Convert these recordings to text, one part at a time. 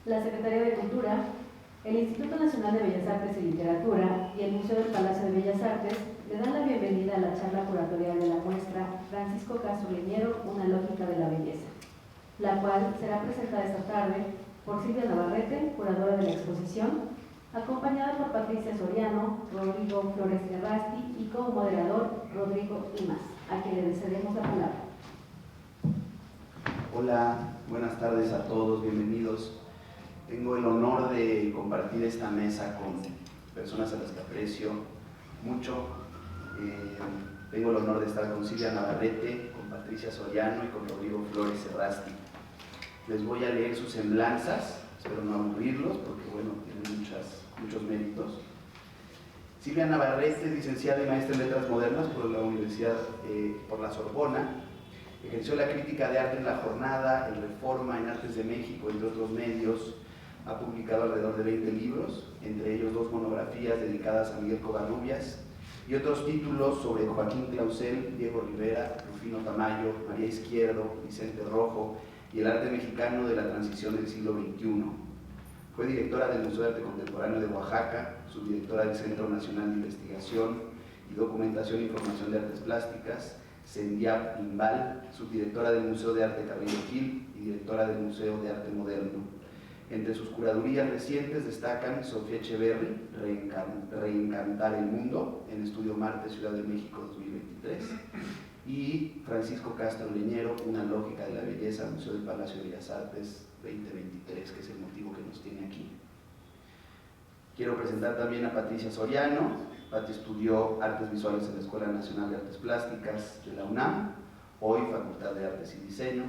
la Secretaría de Cultura, el Instituto Nacional de Bellas Artes y Literatura y el Museo del Palacio de Bellas Artes le dan la bienvenida a la charla curatorial de la muestra Francisco Castro Leñero, Una lógica de la belleza, la cual será presentada esta tarde por Silvia Navarrete, curadora de la exposición, acompañada por Patricia Soriano, Rodrigo Flores Errasti y como moderador Rodrigo Imas, a quien le cedemos la palabra. Hola, buenas tardes a todos, bienvenidos. Tengo el honor de compartir esta mesa con personas a las que aprecio mucho. Tengo el honor de estar con Silvia Navarrete, con Patricia Soriano y con Rodrigo Flores Errasti. Les voy a leer sus semblanzas, espero no aburrirlos porque bueno, tienen muchos méritos. Silvia Navarrete es licenciada y maestra en Letras Modernas por la Universidad, por la Sorbona. Ejerció la crítica de arte en La Jornada, en Reforma, en Artes de México, entre otros medios. Ha publicado alrededor de 20 libros, entre ellos 2 monografías dedicadas a Miguel Covarrubias y otros títulos sobre Joaquín Clausel, Diego Rivera, Rufino Tamayo, María Izquierdo, Vicente Rojo y el arte mexicano de la transición del siglo XXI. Fue directora del Museo de Arte Contemporáneo de Oaxaca, subdirectora del Centro Nacional de Investigación y Documentación e Información de Artes Plásticas, CENDIAP Imbal, subdirectora del Museo de Arte Cabrillo Gil y directora del Museo de Arte Moderno. Entre sus curadurías recientes destacan Sofía Echeverri, Reencantar el Mundo, en Estudio Marte, Ciudad de México 2023, y Francisco Castro Leñero, Una lógica de la belleza, Museo del Palacio de Bellas Artes 2023, que es el motivo que nos tiene aquí. Quiero presentar también a Patricia Soriano. Pati estudió Artes Visuales en la Escuela Nacional de Artes Plásticas de la UNAM, hoy Facultad de Artes y Diseño.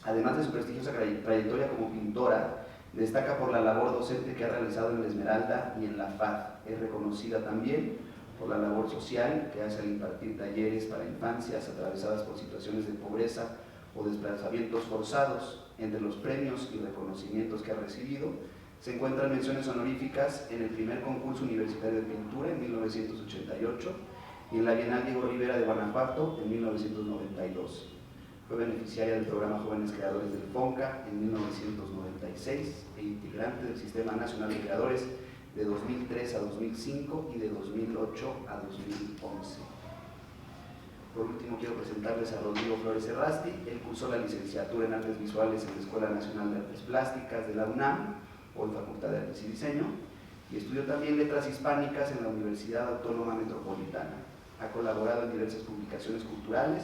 Además de su prestigiosa trayectoria como pintora, destaca por la labor docente que ha realizado en la Esmeralda y en la FAD. Es reconocida también por la labor social que hace al impartir talleres para infancias atravesadas por situaciones de pobreza o desplazamientos forzados. Entre los premios y reconocimientos que ha recibido se encuentran menciones honoríficas en el primer concurso universitario de pintura en 1988 y en la Bienal Diego Rivera de Guanajuato en 1992. Fue beneficiaria del programa Jóvenes Creadores del FONCA en 1996 e integrante del Sistema Nacional de Creadores de 2003 a 2005 y de 2008 a 2011. Por último, quiero presentarles a Rodrigo Flores Errasti. Él cursó la licenciatura en Artes Visuales en la Escuela Nacional de Artes Plásticas de la UNAM, hoy Facultad de Artes y Diseño, y estudió también Letras Hispánicas en la Universidad Autónoma Metropolitana. Ha colaborado en diversas publicaciones culturales,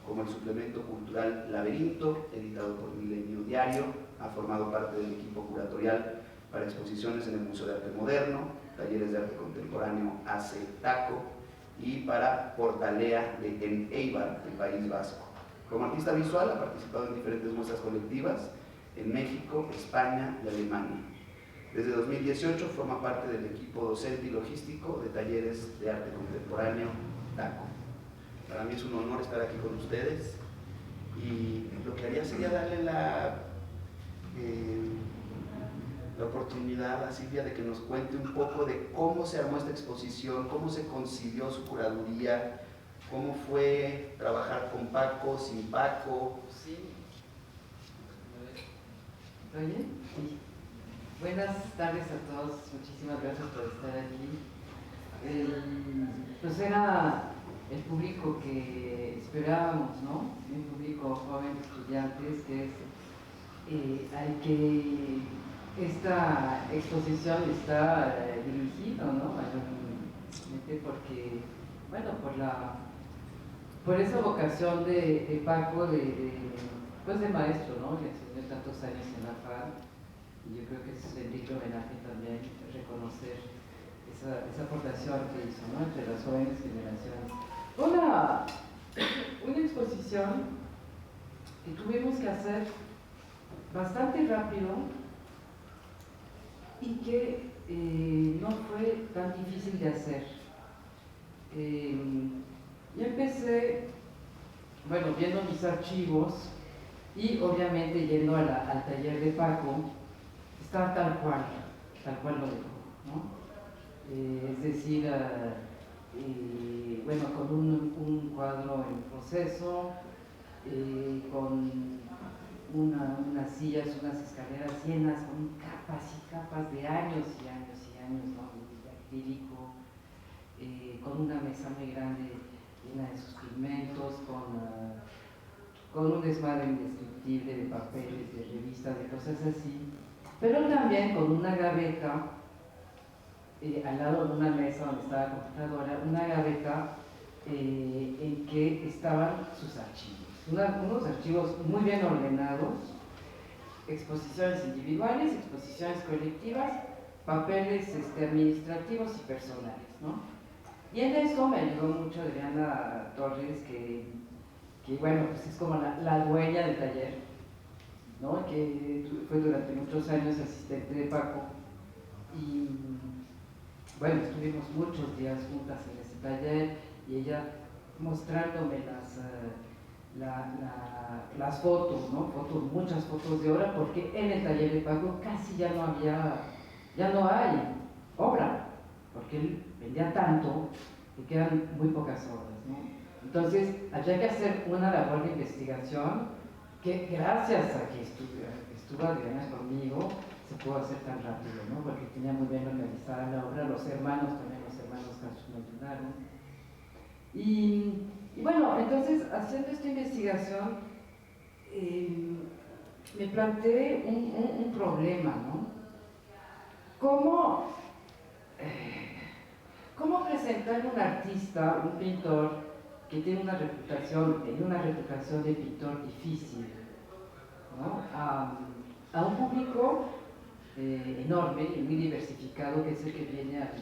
como el suplemento cultural Laberinto, editado por Milenio Diario. Ha formado parte del equipo curatorial para exposiciones en el Museo de Arte Moderno, talleres de arte contemporáneo AC Taco y para Portalea en Eibar, el País Vasco. Como artista visual ha participado en diferentes muestras colectivas en México, España y Alemania. Desde 2018 forma parte del equipo docente y logístico de talleres de arte contemporáneo TACO. Para mí es un honor estar aquí con ustedes y lo que haría sería darle la oportunidad a Silvia de que nos cuente un poco de cómo se armó esta exposición, cómo se concibió su curaduría, cómo fue trabajar con Paco, sin Paco. Sí. ¿Oye? Sí. Buenas tardes a todos, muchísimas gracias por estar aquí. Pues era el público que esperábamos, ¿no? Un público joven, estudiantes, que es al que esta exposición está dirigida, ¿no? Mayormente porque, bueno, por esa vocación de Paco, pues de maestro, ¿no? Que enseñó tantos años en la FAD, y yo creo que es el digno homenaje también reconocer esa aportación que hizo, ¿no? Entre las jóvenes generaciones. Una exposición que tuvimos que hacer bastante rápido y que no fue tan difícil de hacer. Yo empecé, bueno, viendo mis archivos y obviamente yendo al taller de Paco. Está tal cual lo dejó, ¿no? Es decir, bueno, con un cuadro en proceso, con unas sillas, unas escaleras llenas con capas y capas de años y años y años, ¿no? De acrílico, con una mesa muy grande llena de sus pigmentos, con un desmadre indescriptible de papeles, de revistas, de cosas así, pero también con una gaveta al lado de una mesa donde estaba la computadora, una gaveta en que estaban sus archivos, unos archivos muy bien ordenados, exposiciones individuales, exposiciones colectivas, papeles administrativos y personales, ¿no? Y en esto me ayudó mucho Adriana Torres, que bueno, pues es como la dueña del taller, ¿no? Que fue durante muchos años asistente de Paco, y bueno, estuvimos muchos días juntas en ese taller, y ella mostrándome las fotos, ¿no? Muchas fotos de obra, porque en el taller de Paco casi ya no hay obra, porque él vendía tanto que quedan muy pocas obras, ¿no? Entonces, había que hacer una labor de investigación que gracias a que estuvo Adriana conmigo, se pudo hacer tan rápido, ¿no? Porque tenía muy bien organizada la obra, los hermanos Castro me ayudaron. Y bueno, entonces, haciendo esta investigación, me planteé un problema, ¿no? ¿Cómo presentar un artista, un pintor, que tiene una reputación de pintor difícil, ¿no? A un público enorme y muy diversificado, que es el que viene al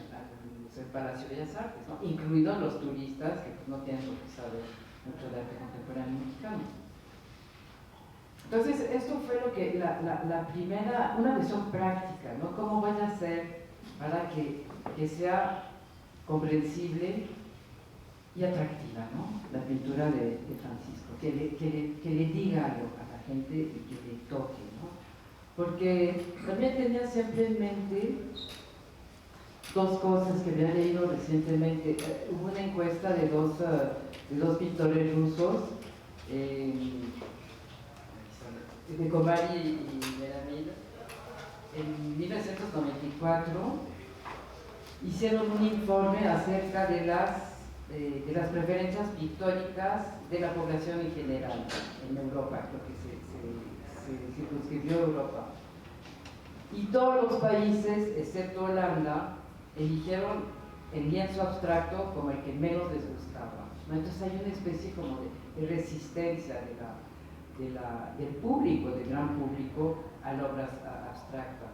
Palacio de Bellas Artes, ¿no? Incluidos los turistas, que pues, no tienen por qué saber mucho de arte contemporáneo mexicano. Entonces, esto fue lo que la primera, una visión práctica, ¿no? ¿Cómo voy a hacer para que sea comprensible y atractiva, ¿no? La pintura de Francisco, que le diga algo a la gente y que le toque, ¿no? Porque también tenía siempre en mente dos cosas que había leído recientemente. Hubo una encuesta de dos pintores rusos, de Komari y Meramil, en 1994, hicieron un informe acerca de las preferencias pictóricas de la población en general en Europa, creo que se circunscribió a Europa. Y todos los países, excepto Holanda, eligieron el lienzo abstracto como el que menos les gustaba, ¿no? Entonces hay una especie como de resistencia del público, del gran público, a la obra abstracta.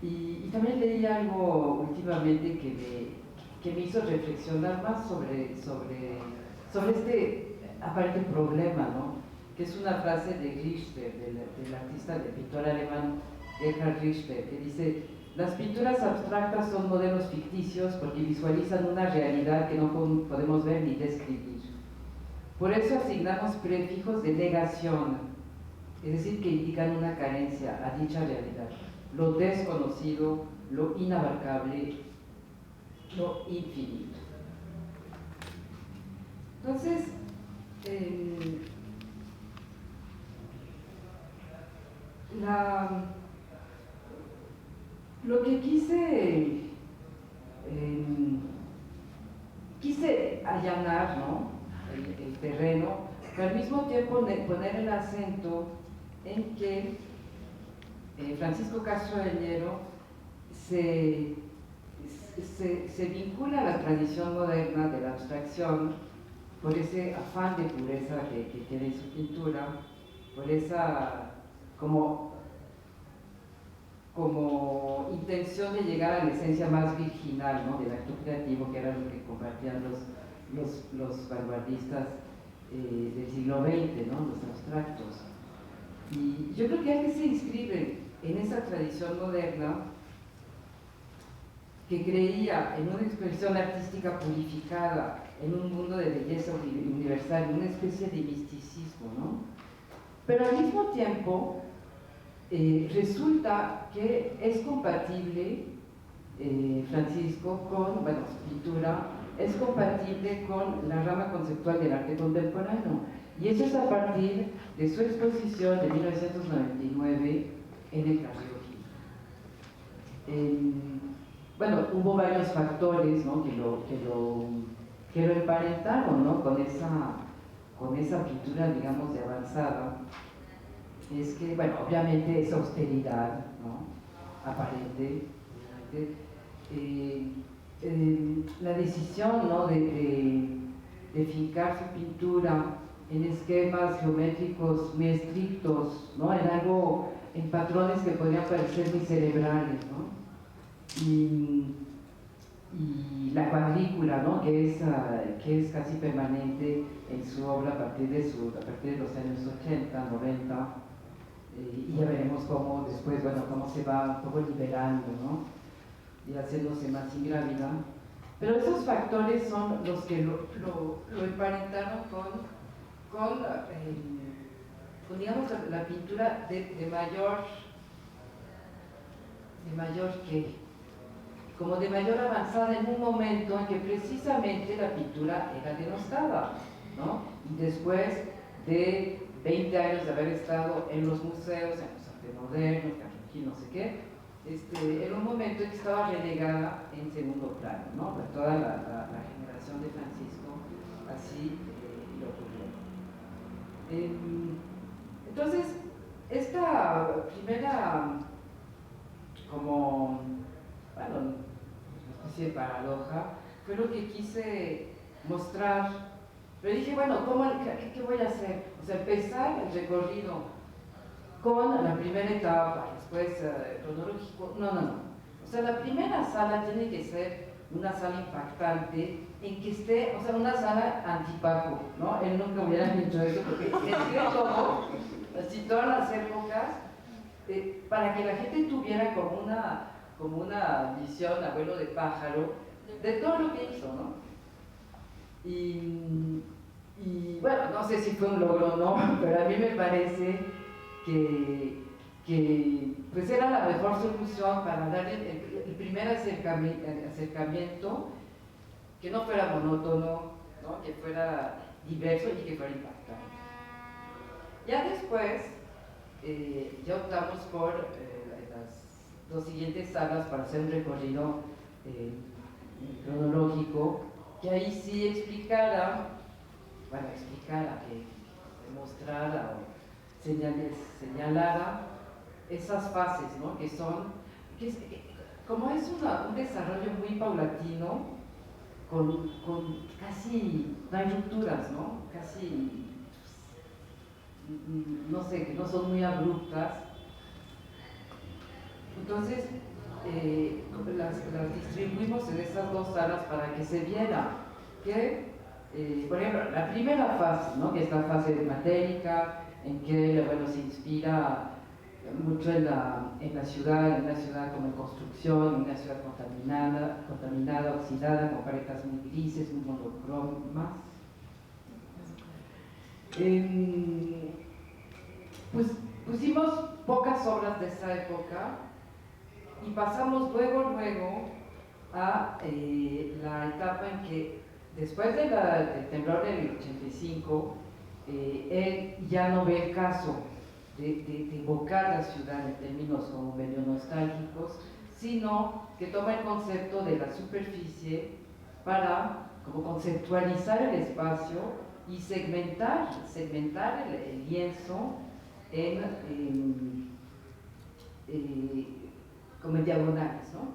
Y también leí algo últimamente que me hizo reflexionar más sobre este aparente problema, ¿no? Que es una frase de Richter, del artista, del pintor alemán Gerhard Richter, que dice: las pinturas abstractas son modelos ficticios porque visualizan una realidad que no podemos ver ni describir. Por eso asignamos prefijos de negación, es decir, que indican una carencia a dicha realidad, lo desconocido, lo inabarcable, lo infinito. Entonces, lo que quise allanar, ¿no? el terreno, pero al mismo tiempo poner el acento en que Francisco Castro Leñero se vincula a la tradición moderna de la abstracción por ese afán de pureza que tiene su pintura, por esa como intención de llegar a la esencia más virginal, ¿no? Del acto creativo, que era lo que compartían los vanguardistas del siglo XX, ¿no? Los abstractos. Y yo creo que alguien se inscribe en esa tradición moderna que creía en una expresión artística purificada, en un mundo de belleza universal, en una especie de misticismo, ¿no? Pero al mismo tiempo resulta que es compatible Francisco con, bueno, su pintura es compatible con la rama conceptual del arte contemporáneo. Y eso es a partir de su exposición de 1999 en el Carrillo Gil. Bueno, hubo varios factores, ¿no?, que lo emparentaron, ¿no?, con esa pintura, digamos, de avanzada. Es que, bueno, obviamente esa austeridad, ¿no?, aparente, la decisión, ¿no?, de fincar su pintura en esquemas geométricos muy estrictos, ¿no?, en patrones que podrían parecer muy cerebrales, ¿no?, y la cuadrícula, ¿no?, que es casi permanente en su obra a partir de los años 80, 90, y ya veremos cómo después, bueno, cómo se va un poco liberando, ¿no?, y haciéndose más ingrávida. Pero esos factores son los que lo emparentaron con digamos, la pintura de mayor avanzada, en un momento en que precisamente la pintura era denostada, ¿no? Y después de 20 años de haber estado en los museos, en los arte modernos, aquí no sé qué, en un momento en que estaba relegada en segundo plano, ¿no? Pues toda la generación de Francisco así lo ocurrió. Entonces, esta primera, como, bueno, una especie de paradoja, fue lo que quise mostrar. Pero dije, bueno, ¿qué voy a hacer? O sea, empezar el recorrido con la primera etapa, después cronológico. No. O sea, la primera sala tiene que ser una sala impactante, en que esté, o sea, una sala antipaco, ¿no? Él nunca hubiera dicho eso, porque escribe todo, así todas las épocas, para que la gente tuviera como una visión, abuelo de pájaro, de todo lo que hizo, ¿no? Y bueno, no sé si fue un logro o no, pero a mí me parece que pues era la mejor solución para dar el primer acercamiento, que no fuera monótono, ¿no?, que fuera diverso y que fuera impactante. Ya después, ya optamos por las dos siguientes salas para hacer un recorrido cronológico, que ahí sí explicara, que demostrara o señalara esas fases, ¿no?, como es un desarrollo muy paulatino, con casi, no hay rupturas, ¿no?, casi, no sé, que no son muy abruptas. Entonces, las distribuimos en esas dos salas para que se viera que, por ejemplo, la primera fase, ¿no?, que es la fase matérica, en que, bueno, se inspira mucho en la ciudad como en construcción, una ciudad contaminada, oxidada, con paletas muy grises, muy monocromas. Pues pusimos pocas obras de esa época y pasamos luego a la etapa en que, después del temblor del 85, él ya no ve el caso de evocar la ciudad en términos como medio nostálgicos, sino que toma el concepto de la superficie para como conceptualizar el espacio y segmentar el lienzo como en diagonales, ¿no?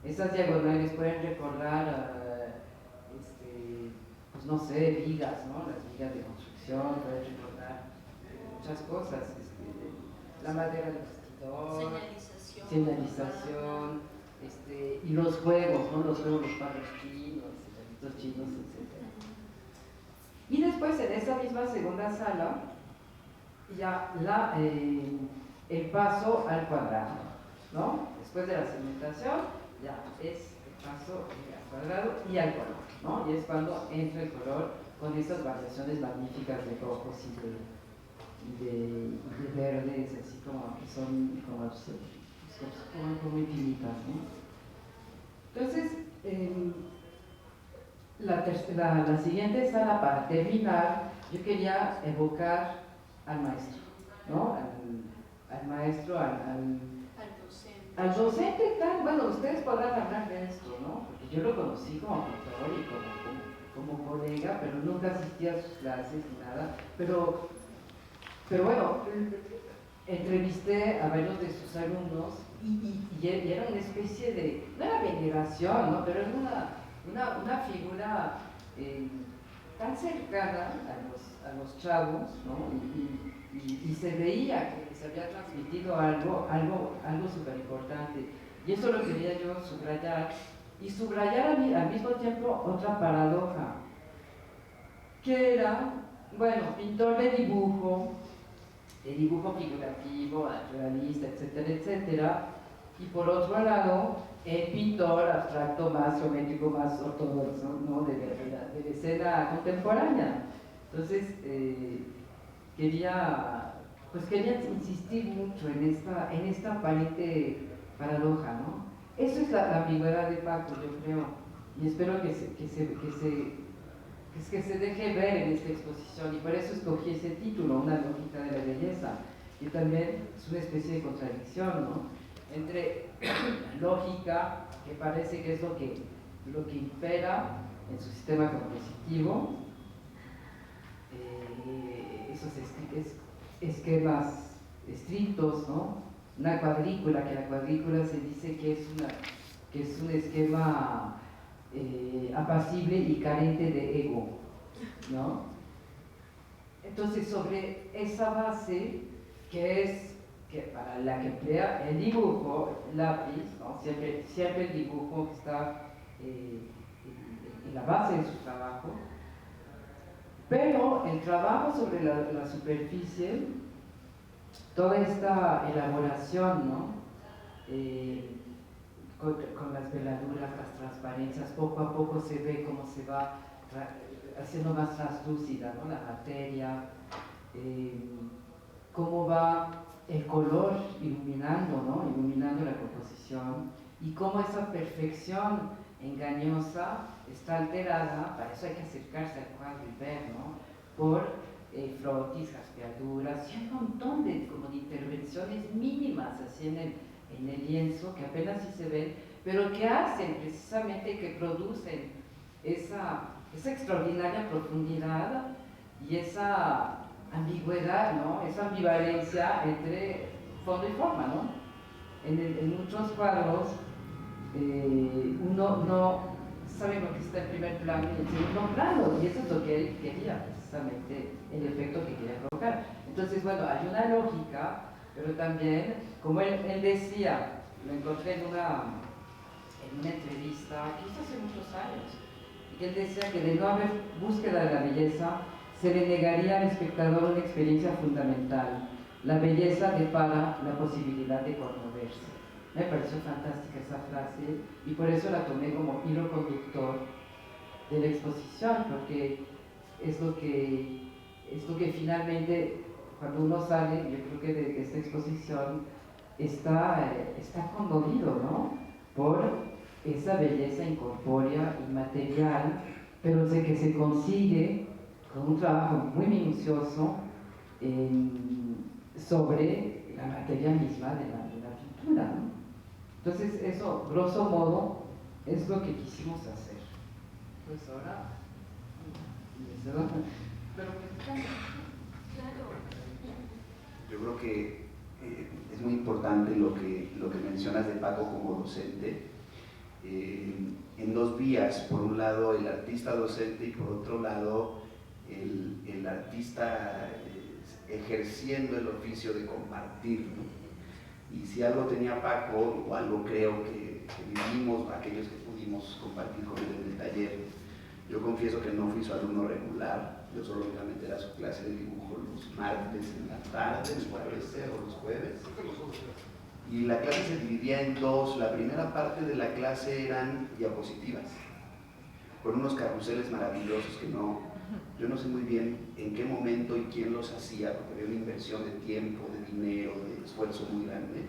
Esas diagonales pueden recordar pues no sé, vigas, ¿no?, las vigas de construcción, pueden recordar muchas cosas, la madera del bastidor, señalización, y los juegos, ¿no?, los juegos, los palos chinos, los chinos, etc. Y después, en esa misma segunda sala, ya el paso al cuadrado, ¿no? Después de la segmentación, ya es el paso al cuadrado y al color, ¿no? Y es cuando entra el color con estas variaciones magníficas de rojos y de verdes, así como que son como infinitas, ¿no? Entonces, la siguiente sala, para terminar, yo quería evocar al maestro, ¿no? Al maestro, al docente, tal. Bueno, ustedes podrán hablar de esto, ¿no? Porque yo lo conocí como pintor y como colega, pero nunca asistí a sus clases ni nada. Pero bueno, entrevisté a varios de sus alumnos y era una especie de, no era veneración, ¿no? Pero era una figura tan cercana a los chavos, ¿no? Y se veía que se había transmitido algo súper importante. Y eso lo quería yo subrayar, y subrayar al mismo tiempo otra paradoja, que era, bueno, pintor de dibujo figurativo, naturalista, etcétera, etcétera, y por otro lado, el pintor abstracto más geométrico, más ortodoxo, ¿no? de la escena contemporánea. Entonces, quería insistir mucho en esta aparente paradoja, ¿no? Eso es la ambigüedad de Paco, yo creo, y espero que se deje ver en esta exposición, y por eso escogí ese título, Una lógica de la belleza, que también es una especie de contradicción, ¿no? Entre la lógica, que parece que es lo que impera en su sistema compositivo, esos esquemas estrictos, ¿no? Una cuadrícula, que la cuadrícula se dice que es un esquema apacible y carente de ego, ¿no? Entonces, sobre esa base, que para la que emplea el dibujo, el lápiz, ¿no? Siempre el dibujo está en la base de su trabajo, pero el trabajo sobre la superficie, toda esta elaboración, ¿no? Con las veladuras, las transparencias, poco a poco se ve cómo se va haciendo más translúcida, ¿no? La materia, cómo va el color iluminando, ¿no? Iluminando la composición, y cómo esa perfección engañosa está alterada. Para eso hay que acercarse al cuadro y ver, ¿no? Por frotis, raspeaduras y un montón de intervenciones mínimas así en el lienzo, que apenas sí se ven, pero que hacen precisamente, que producen esa extraordinaria profundidad y esa ambigüedad, ¿no? Esa ambivalencia entre fondo y forma, ¿no? En muchos cuadros uno no sabe lo que está en primer plano y en segundo plano, y eso es lo que él quería, precisamente el efecto que quería provocar. Entonces, bueno, hay una lógica, pero también, como él decía, lo encontré en una entrevista que hizo hace muchos años, y que él decía que de no haber búsqueda de la belleza, se le negaría al espectador una experiencia fundamental. La belleza depara la posibilidad de conmoverse. Me pareció fantástica esa frase, y por eso la tomé como hilo conductor de la exposición, porque es lo que finalmente, cuando uno sale, yo creo que de esta exposición está conmovido, ¿no? Por esa belleza incorpórea, inmaterial, pero de que se consigue con un trabajo muy minucioso sobre la materia misma de la pintura, ¿no? Entonces, eso, grosso modo, es lo que quisimos hacer. Pues ahora, pero yo creo que es muy importante lo que mencionas de Paco como docente, en dos vías: por un lado el artista docente, y por otro lado el artista ejerciendo el oficio de compartir, ¿no? Y si algo tenía Paco, o algo creo que vivimos aquellos que pudimos compartir con él en el taller, yo confieso que no fui su alumno regular, yo solo iba a meter a su clase de dibujo los martes en la tarde, o los jueves, y la clase se dividía en dos. La primera parte de la clase eran diapositivas, con unos carruseles maravillosos que yo no sé muy bien en qué momento y quién los hacía, porque había una inversión de tiempo, de dinero, de esfuerzo muy grande.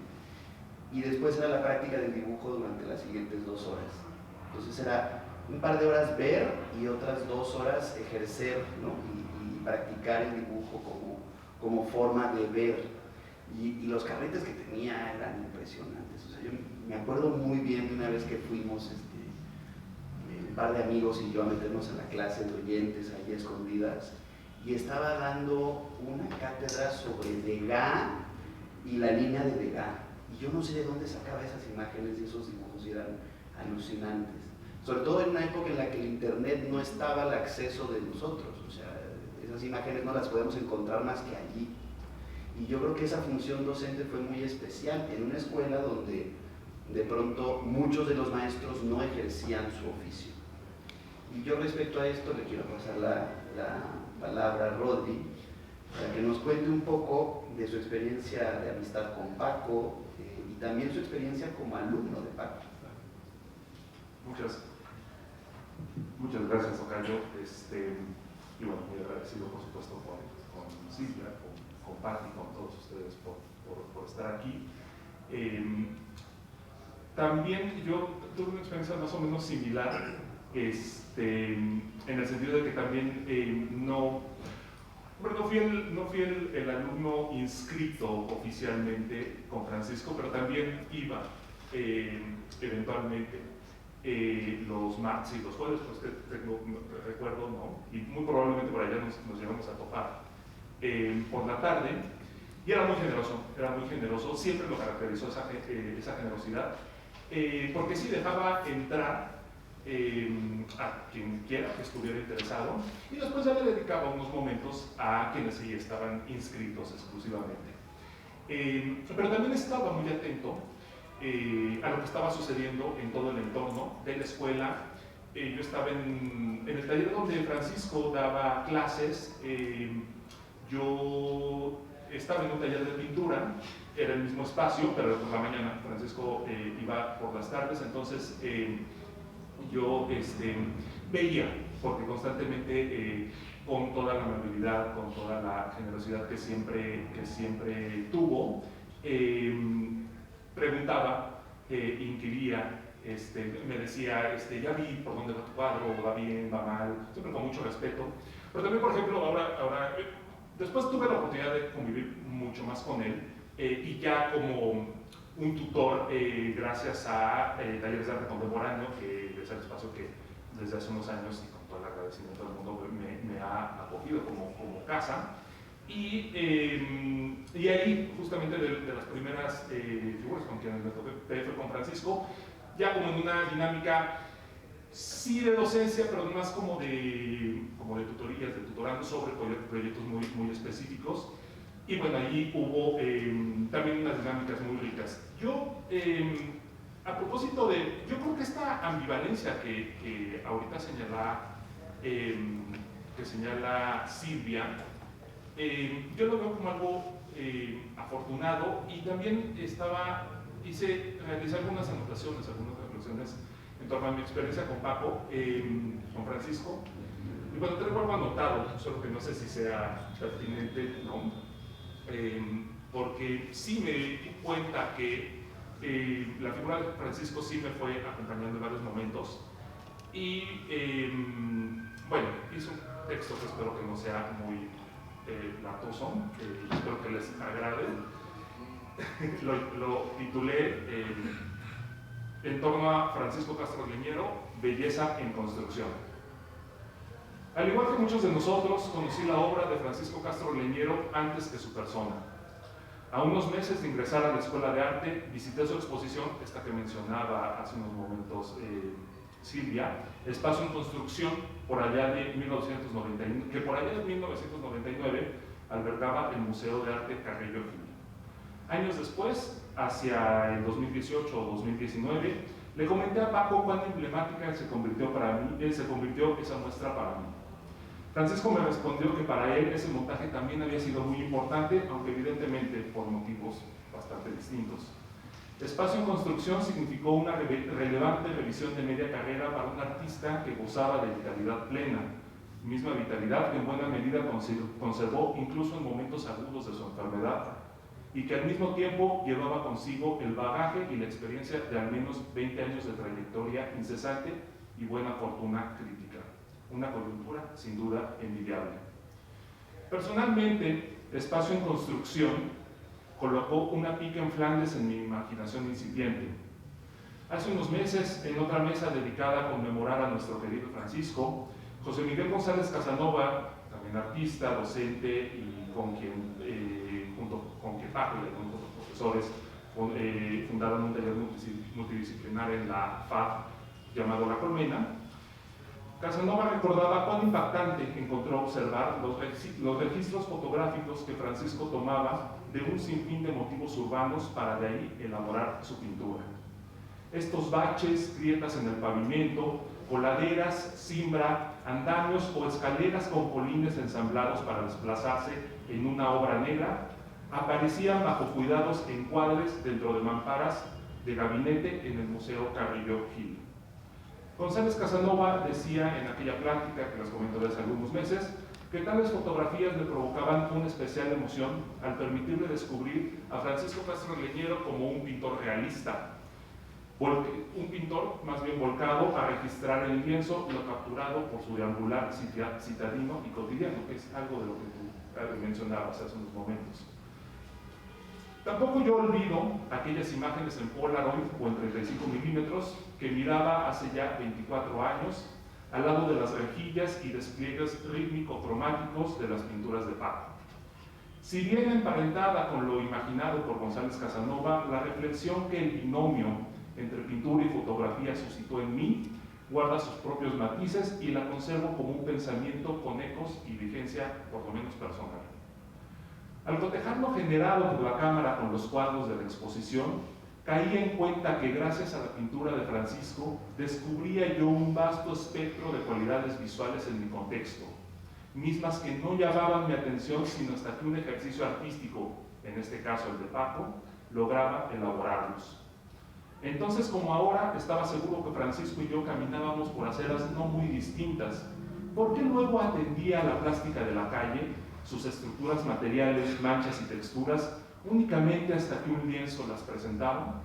Y después era la práctica del dibujo durante las siguientes 2 horas. Entonces era un par de horas ver y otras 2 horas ejercer, ¿no? y practicar el dibujo como forma de ver. Y los carretes que tenía eran impresionantes. O sea, yo me acuerdo muy bien de una vez que fuimos un par de amigos y yo a meternos en la clase de oyentes ahí escondidas, y estaba dando una cátedra sobre Degas y la línea de Degas. Y yo no sé de dónde sacaba esas imágenes y esos dibujos, y eran alucinantes. Sobre todo en una época en la que el internet no estaba al acceso de nosotros. O sea, esas imágenes no las podemos encontrar más que allí. Y yo creo que esa función docente fue muy especial en una escuela donde de pronto muchos de los maestros no ejercían su oficio. Y yo respecto a esto le quiero pasar la palabra a Rodri para que nos cuente un poco de su experiencia de amistad con Paco y también su experiencia como alumno de Paco. Muchas gracias, Tocayo. Y bueno, muy agradecido por supuesto con Silvia, con Patti, con todos ustedes por estar aquí. También yo tuve una experiencia más o menos similar, en el sentido de que también no fui el alumno inscrito oficialmente con Francisco, pero también iba eventualmente los martes y los jueves, pues recuerdo, ¿no? Y muy probablemente por allá nos llegamos a topar por la tarde, y era muy generoso, siempre lo caracterizó esa generosidad, porque sí dejaba entrar a quien quiera que estuviera interesado, y después ya le dedicaba unos momentos a quienes sí estaban inscritos exclusivamente. Pero también estaba muy atento a lo que estaba sucediendo en todo el entorno de la escuela. Yo estaba en el taller donde Francisco daba clases. Yo estaba en un taller de pintura, era el mismo espacio, pero por la mañana. Francisco iba por las tardes, entonces yo veía, porque constantemente, con toda la amabilidad, con toda la generosidad que siempre tuvo, preguntaba, inquiría, me decía, ya vi por dónde va tu cuadro, va bien, va mal, siempre con mucho respeto. Pero también, por ejemplo, ahora después tuve la oportunidad de convivir mucho más con él, y ya como un tutor, gracias a Talleres de Arte Contemporáneo, que es el espacio que desde hace unos años, y con todo el agradecimiento del mundo, me ha acogido como casa. Y ahí, justamente de las primeras figuras con quienes me topé fue con Francisco, ya como en una dinámica, sí de docencia, pero más como de tutorías, de tutorando sobre proyectos muy específicos. Y bueno, allí hubo también unas dinámicas muy ricas. Yo, a propósito yo creo que esta ambivalencia que ahorita señala Silvia, yo lo veo como algo afortunado, y también realicé algunas anotaciones, algunas reflexiones en torno a mi experiencia con Paco, con Francisco. Y bueno, tengo algo anotado, solo que no sé si sea pertinente, ¿no? Porque sí me di cuenta que la figura de Francisco sí me fue acompañando en varios momentos, y bueno, hice un texto que espero que no sea muy latoso, espero que les agrade. Lo titulé en torno a Francisco Castro Leñero, belleza en construcción. Al igual que muchos de nosotros, conocí la obra de Francisco Castro Leñero antes que su persona. A unos meses de ingresar a la Escuela de Arte, visité su exposición, esta que mencionaba hace unos momentos Silvia, Espacio en Construcción, por allá de 1999, que por allá de 1999 albergaba el Museo de Arte Carrillo Gil. Años después, hacia el 2018 o 2019, le comenté a Paco cuán emblemática se convirtió esa muestra para mí. Francisco me respondió que para él ese montaje también había sido muy importante, aunque evidentemente por motivos bastante distintos. Espacio en Construcción significó una relevante revisión de media carrera para un artista que gozaba de vitalidad plena, misma vitalidad que en buena medida conservó incluso en momentos agudos de su enfermedad, y que al mismo tiempo llevaba consigo el bagaje y la experiencia de al menos 20 años de trayectoria incesante y buena fortuna crítica. Una coyuntura sin duda envidiable. Personalmente, Espacio en Construcción colocó una pica en Flandes en mi imaginación incipiente. Hace unos meses, en otra mesa dedicada a conmemorar a nuestro querido Francisco, José Miguel González Casanova, también artista, docente y con quien, junto con Paco y algunos otros profesores, fundaron un taller multidisciplinar en la FAD llamado La Colmena. Casanova recordaba cuán impactante encontró observar los registros fotográficos que Francisco tomaba de un sinfín de motivos urbanos para de ahí elaborar su pintura. Estos baches, grietas en el pavimento, coladeras, cimbra, andamios o escaleras con polines ensamblados para desplazarse en una obra negra, aparecían bajo cuidados encuadres dentro de mamparas de gabinete en el Museo Carrillo Gil. González Casanova decía en aquella plática que les comento desde hace algunos meses que tales fotografías le provocaban una especial emoción al permitirle descubrir a Francisco Castro Leñero como un pintor realista, un pintor más bien volcado a registrar en el lienzo lo capturado por su deambular citadino y cotidiano, que es algo de lo que tú mencionabas hace unos momentos. Tampoco yo olvido aquellas imágenes en Polaroid o en 35 milímetros que miraba hace ya 24 años al lado de las rejillas y despliegues rítmico-cromáticos de las pinturas de Paco. Si bien emparentada con lo imaginado por González Casanova, la reflexión que el binomio entre pintura y fotografía suscitó en mí guarda sus propios matices y la conservo como un pensamiento con ecos y vigencia por lo menos personal. Al cotejar lo generado por la cámara con los cuadros de la exposición, caí en cuenta que gracias a la pintura de Francisco descubría yo un vasto espectro de cualidades visuales en mi contexto, mismas que no llamaban mi atención sino hasta que un ejercicio artístico, en este caso el de Paco, lograba elaborarlos. Entonces, como ahora, estaba seguro que Francisco y yo caminábamos por aceras no muy distintas, porque luego atendía a la plástica de la calle, sus estructuras materiales, manchas y texturas, únicamente hasta que un lienzo las presentaba.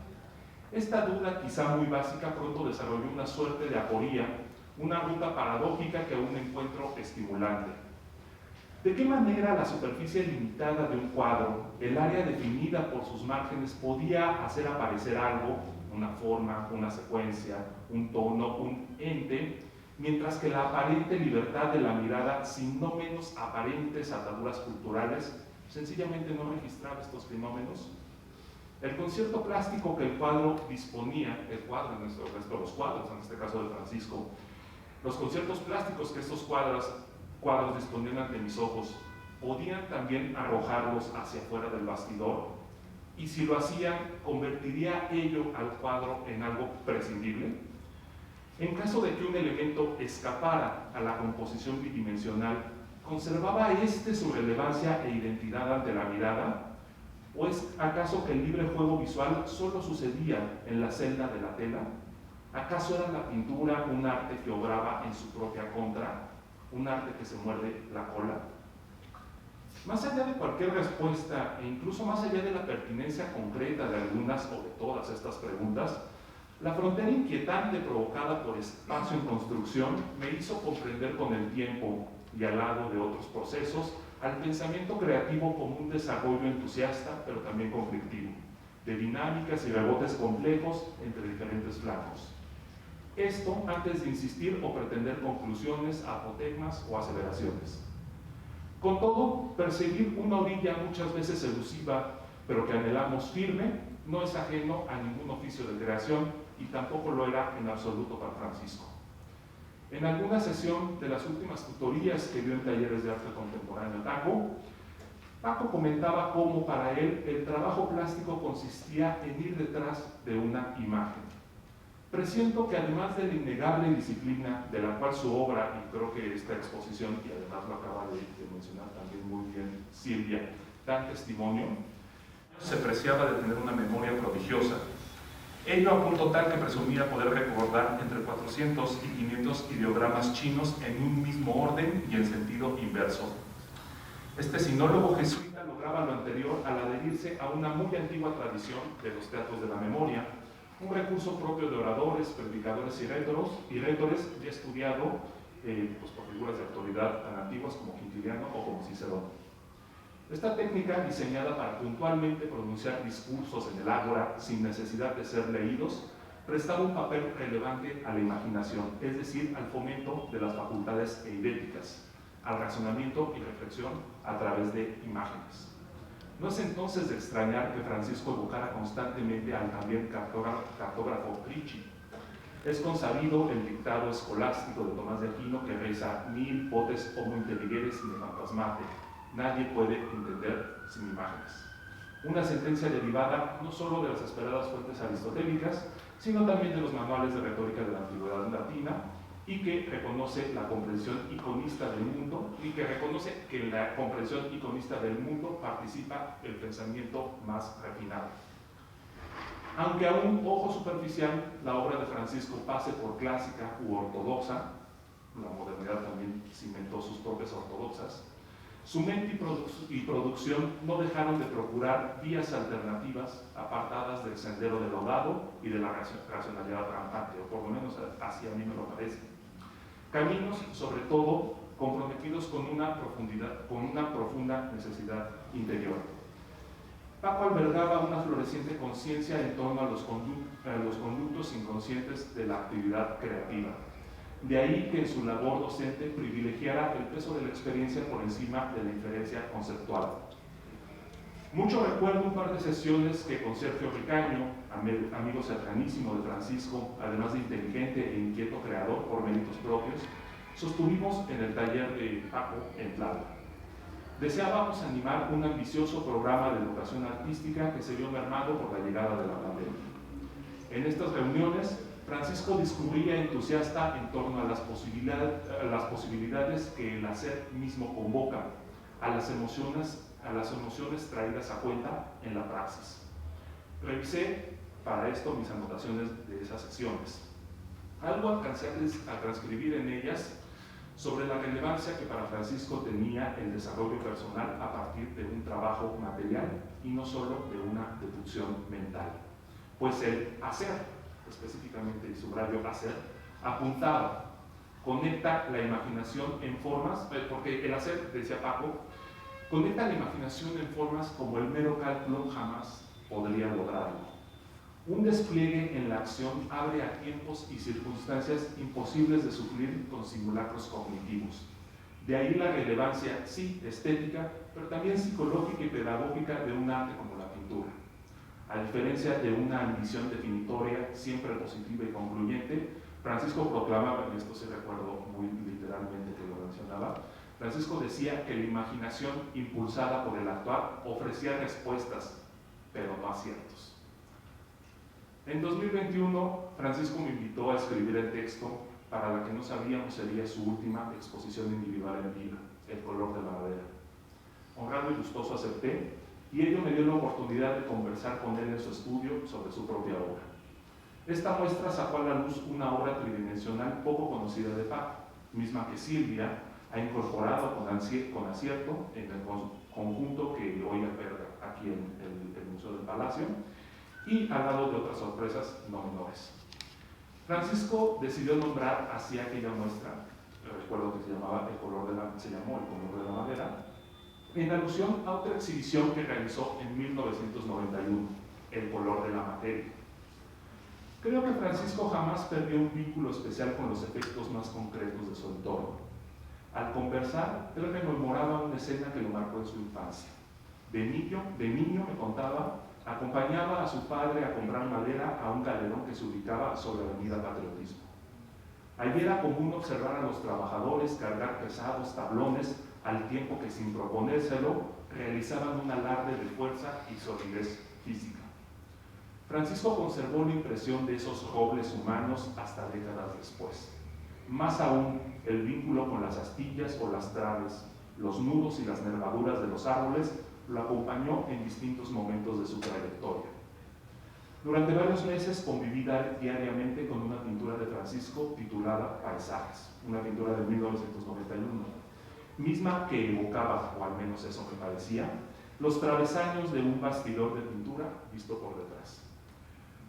Esta duda, quizá muy básica, pronto desarrolló una suerte de aporía, una ruta paradójica que aún encuentro estimulante. ¿De qué manera la superficie limitada de un cuadro, el área definida por sus márgenes, podía hacer aparecer algo, una forma, una secuencia, un tono, un ente, mientras que la aparente libertad de la mirada, sin no menos aparentes ataduras culturales, sencillamente no registraba estos fenómenos? El concierto plástico que el cuadro disponía, el cuadro, los cuadros, en este caso de Francisco, los conciertos plásticos que estos cuadros disponían ante mis ojos, podían también arrojarlos hacia afuera del bastidor, y si lo hacían, ¿convertiría ello al cuadro en algo prescindible? En caso de que un elemento escapara a la composición bidimensional, ¿conservaba éste su relevancia e identidad ante la mirada? ¿O es acaso que el libre juego visual solo sucedía en la celda de la tela? ¿Acaso era la pintura un arte que obraba en su propia contra? ¿Un arte que se muerde la cola? Más allá de cualquier respuesta, e incluso más allá de la pertinencia concreta de algunas o de todas estas preguntas, la frontera inquietante provocada por Espacio en Construcción me hizo comprender con el tiempo y al lado de otros procesos al pensamiento creativo como un desarrollo entusiasta pero también conflictivo, de dinámicas y rebotes complejos entre diferentes flancos. Esto antes de insistir o pretender conclusiones, apotegmas o aceleraciones. Con todo, perseguir una orilla muchas veces elusiva, pero que anhelamos firme, no es ajeno a ningún oficio de creación y tampoco lo era en absoluto para Francisco. En alguna sesión de las últimas tutorías que dio en talleres de arte contemporáneo Paco comentaba cómo para él el trabajo plástico consistía en ir detrás de una imagen. Presiento que además de la innegable disciplina de la cual su obra, y creo que esta exposición, y además lo acaba de mencionar también muy bien Silvia, dan testimonio, se preciaba de tener una memoria prodigiosa. Ello a punto tal que presumía poder recordar entre 400 y 500 ideogramas chinos en un mismo orden y en sentido inverso. Este sinólogo jesuita lograba lo anterior al adherirse a una muy antigua tradición de los teatros de la memoria, un recurso propio de oradores, predicadores y retores ya estudiado pues por figuras de autoridad tan antiguas como Quintiliano o como Cicerón. Esta técnica, diseñada para puntualmente pronunciar discursos en el ágora sin necesidad de ser leídos, prestaba un papel relevante a la imaginación, es decir, al fomento de las facultades eidéticas, al razonamiento y reflexión a través de imágenes. No es entonces de extrañar que Francisco evocara constantemente al también cartógrafo Ricci. Es consabido el dictado escolástico de Tomás de Aquino que reza: "Nihil potes homo intelligere sine phantasmate", nadie puede entender sin imágenes. Una sentencia derivada no solo de las esperadas fuentes aristotélicas, sino también de los manuales de retórica de la antigüedad latina, y que reconoce la comprensión iconista del mundo, y que reconoce que en la comprensión iconista del mundo participa el pensamiento más refinado. Aunque a un ojo superficial la obra de Francisco pase por clásica u ortodoxa, la modernidad también cimentó sus propias ortodoxas, su mente y producción no dejaron de procurar vías alternativas apartadas del sendero del laudado y de la racionalidad rampante, o por lo menos así a mí me lo parece. Caminos, sobre todo, comprometidos con una profunda necesidad interior. Paco albergaba una floreciente conciencia en torno a los conductos inconscientes de la actividad creativa. De ahí que en su labor docente privilegiara el peso de la experiencia por encima de la inferencia conceptual. Mucho recuerdo un par de sesiones que con Sergio Ricaño, amigo cercanísimo de Francisco, además de inteligente e inquieto creador por méritos propios, sostuvimos en el taller de Paco en Plata. Deseábamos animar un ambicioso programa de educación artística que se vio mermado por la llegada de la pandemia. En estas reuniones, Francisco discurría entusiasta en torno a las posibilidades que el hacer mismo convoca, a las emociones traídas a cuenta en la praxis. Revisé para esto mis anotaciones de esas sesiones. Algo alcancé a transcribir en ellas sobre la relevancia que para Francisco tenía el desarrollo personal a partir de un trabajo material y no solo de una deducción mental. Pues el hacer, específicamente y subrayo hacer, apuntaba, conecta la imaginación en formas, porque el hacer, decía Paco, conecta la imaginación en formas como el mero cálculo jamás podría lograrlo. Un despliegue en la acción abre a tiempos y circunstancias imposibles de suplir con simulacros cognitivos. De ahí la relevancia, sí, estética, pero también psicológica y pedagógica de un arte como la pintura. A diferencia de una ambición definitoria, siempre positiva y concluyente, Francisco proclamaba, y esto sí recuerdo muy literalmente que lo mencionaba, Francisco decía que la imaginación impulsada por el actuar ofrecía respuestas, pero no aciertos. En 2021, Francisco me invitó a escribir el texto para la que no sabíamos sería su última exposición individual en vida, El color de la madera. Honrado y gustoso acepté, y ello me dio la oportunidad de conversar con él en su estudio sobre su propia obra. Esta muestra sacó a la luz una obra tridimensional poco conocida de Paco, misma que Silvia ha incorporado con acierto en el conjunto que hoy alberga aquí en el Museo del Palacio, y al lado de otras sorpresas no menores. Francisco decidió nombrar así aquella muestra, recuerdo que se llamó El color de la madera, en alusión a otra exhibición que realizó en 1991, El color de la materia. Creo que Francisco jamás perdió un vínculo especial con los efectos más concretos de su entorno. Al conversar, él rememoraba una escena que lo marcó en su infancia. De niño me contaba, acompañaba a su padre a comprar madera a un galerón que se ubicaba sobre la Avenida Patriotismo. Allí era común observar a los trabajadores cargar pesados tablones al tiempo que, sin proponérselo, realizaban un alarde de fuerza y solidez física. Francisco conservó la impresión de esos robles humanos hasta décadas después. Más aún, el vínculo con las astillas o las traves, los nudos y las nervaduras de los árboles lo acompañó en distintos momentos de su trayectoria. Durante varios meses conviví diariamente con una pintura de Francisco titulada Paisajes, una pintura de 1991, misma que evocaba, o al menos eso me parecía, los travesaños de un bastidor de pintura visto por detrás.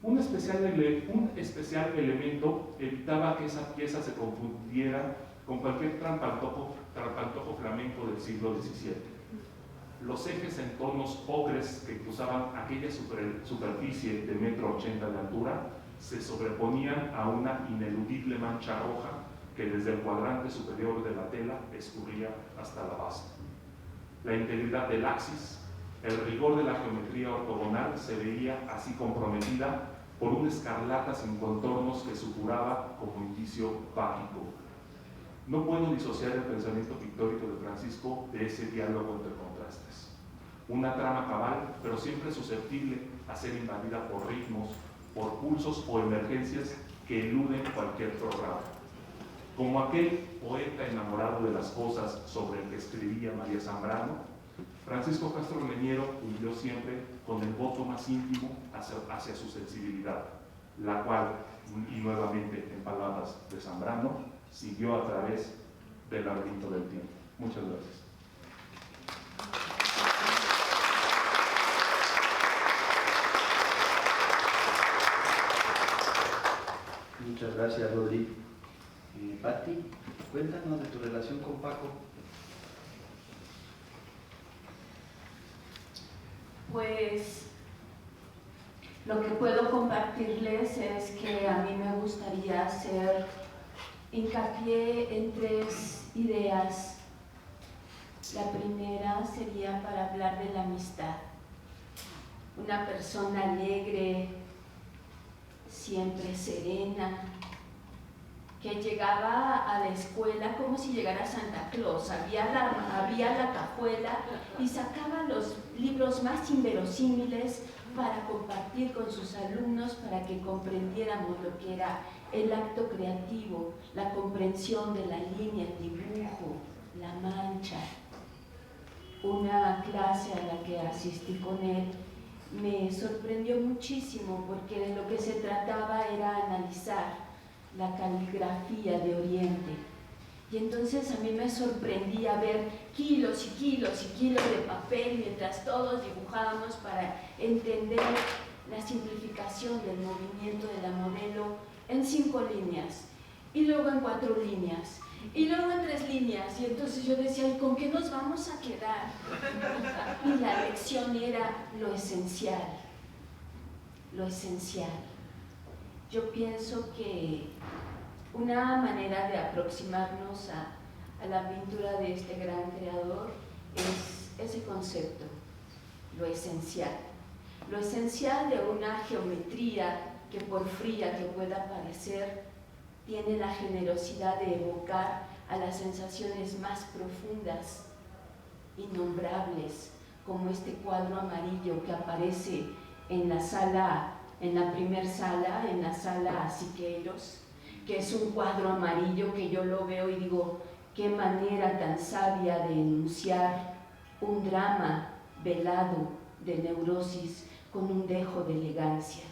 Un especial elemento evitaba que esa pieza se confundiera con cualquier trampantojo flamenco del siglo XVII. Los ejes en tonos ocres que cruzaban aquella superficie de 1,80 m de altura se sobreponían a una ineludible mancha roja que desde el cuadrante superior de la tela escurría hasta la base. La integridad del axis, el rigor de la geometría ortogonal se veía así comprometida por una escarlata sin contornos que supuraba como indicio bájico. No puedo disociar el pensamiento pictórico de Francisco de ese diálogo entre contrastes. Una trama cabal, pero siempre susceptible a ser invadida por ritmos, por pulsos o emergencias que eluden cualquier programa. Como aquel poeta enamorado de las cosas sobre el que escribía María Zambrano, Francisco Castro Leñero cumplió siempre con el voto más íntimo hacia su sensibilidad, la cual, y nuevamente en palabras de Zambrano, siguió a través del laberinto del tiempo. Muchas gracias. Muchas gracias, Rodri. Patti, cuéntanos de tu relación con Paco. Pues lo que puedo compartirles es que a mí me gustaría hacer hincapié en 3 ideas. La primera sería para hablar de la amistad. Una persona alegre, siempre serena, que llegaba a la escuela como si llegara Santa Claus, abría la cajuela y sacaba los libros más inverosímiles para compartir con sus alumnos, para que comprendiéramos lo que era el acto creativo, la comprensión de la línea, el dibujo, la mancha. Una clase a la que asistí con él me sorprendió muchísimo, porque de lo que se trataba era analizar la caligrafía de Oriente. Y entonces a mí me sorprendía ver kilos y kilos y kilos de papel mientras todos dibujábamos para entender la simplificación del movimiento de la modelo en 5 líneas, y luego en 4 líneas, y luego en 3 líneas. Y entonces yo decía, ¿y con qué nos vamos a quedar? Y la lección era lo esencial, lo esencial. Yo pienso que una manera de aproximarnos a la pintura de este gran creador es ese concepto, lo esencial. Lo esencial de una geometría que, por fría que pueda parecer, tiene la generosidad de evocar a las sensaciones más profundas, innombrables, como este cuadro amarillo que aparece en la sala, en la primer sala, en la sala Siqueiros, que es un cuadro amarillo que yo lo veo y digo, qué manera tan sabia de enunciar un drama velado de neurosis con un dejo de elegancia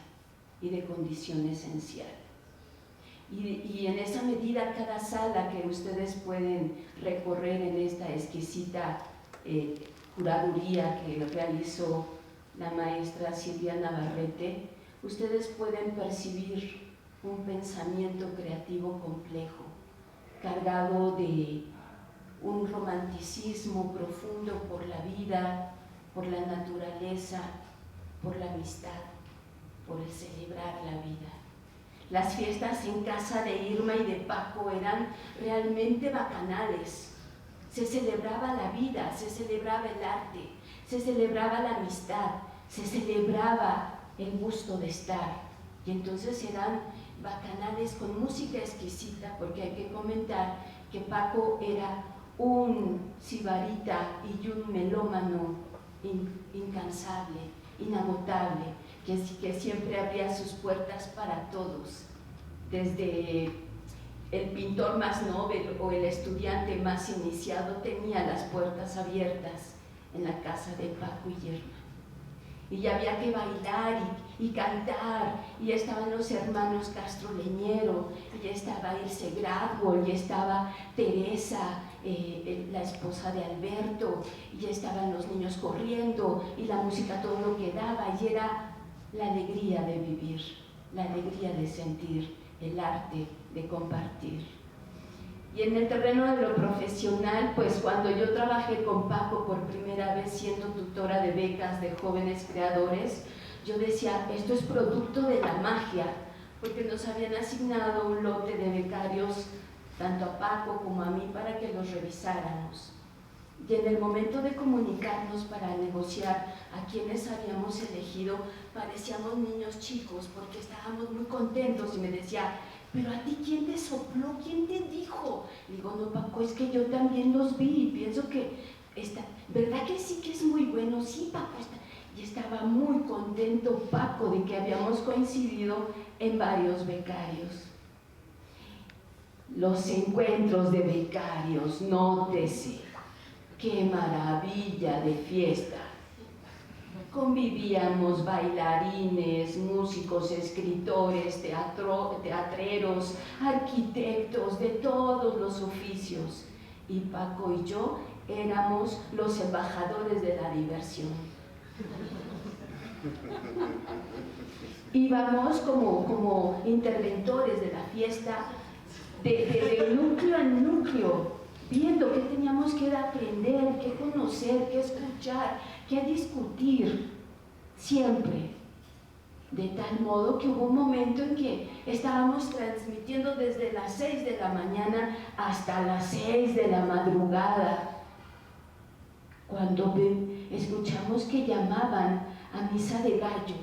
y de condición esencial. Y en esa medida, cada sala que ustedes pueden recorrer en esta exquisita curaduría que realizó la maestra Silvia Navarrete, ustedes pueden percibir un pensamiento creativo complejo, cargado de un romanticismo profundo por la vida, por la naturaleza, por la amistad, por el celebrar la vida. Las fiestas en casa de Irma y de Paco eran realmente bacanales. Se celebraba la vida, se celebraba el arte, se celebraba la amistad, se celebraba el gusto de estar. Y entonces eran bacanales con música exquisita, porque hay que comentar que Paco era un sibarita y un melómano incansable, inagotable, que siempre abría sus puertas para todos, desde el pintor más noble o el estudiante más iniciado tenía las puertas abiertas en la casa de Paco y Irma. Y había que bailar y cantar, y estaban los hermanos Castro Leñero, y estaba Ilse Gradwold, y estaba Teresa, la esposa de Alberto, y estaban los niños corriendo, y la música todo lo que daba, y era la alegría de vivir. la alegría de sentir, el arte de compartir. Y en el terreno de lo profesional, pues cuando yo trabajé con Paco por primera vez siendo tutora de becas de jóvenes creadores, yo decía, esto es producto de la magia, porque nos habían asignado un lote de becarios, tanto a Paco como a mí, para que los revisáramos. Y en el momento de comunicarnos para negociar a quienes habíamos elegido, parecíamos niños chicos, porque estábamos muy contentos y me decía, pero a ti, ¿quién te sopló? ¿Quién te dijo? Digo, no, Paco, es que yo también los vi y pienso que, ¿verdad que sí que es muy bueno? Sí, Paco, y estaba muy contento Paco de que habíamos coincidido en varios becarios. Los encuentros de becarios, nótese, qué maravilla de fiesta. Convivíamos bailarines, músicos, escritores, teatreros, arquitectos de todos los oficios. Y Paco y yo éramos los embajadores de la diversión. Íbamos como interventores de la fiesta, de núcleo en núcleo, viendo qué teníamos que aprender, qué conocer, qué escuchar, qué discutir, siempre. De tal modo que hubo un momento en que estábamos transmitiendo desde las 6 de la mañana hasta las 6 de la madrugada, cuando escuchamos que llamaban a misa de gallo.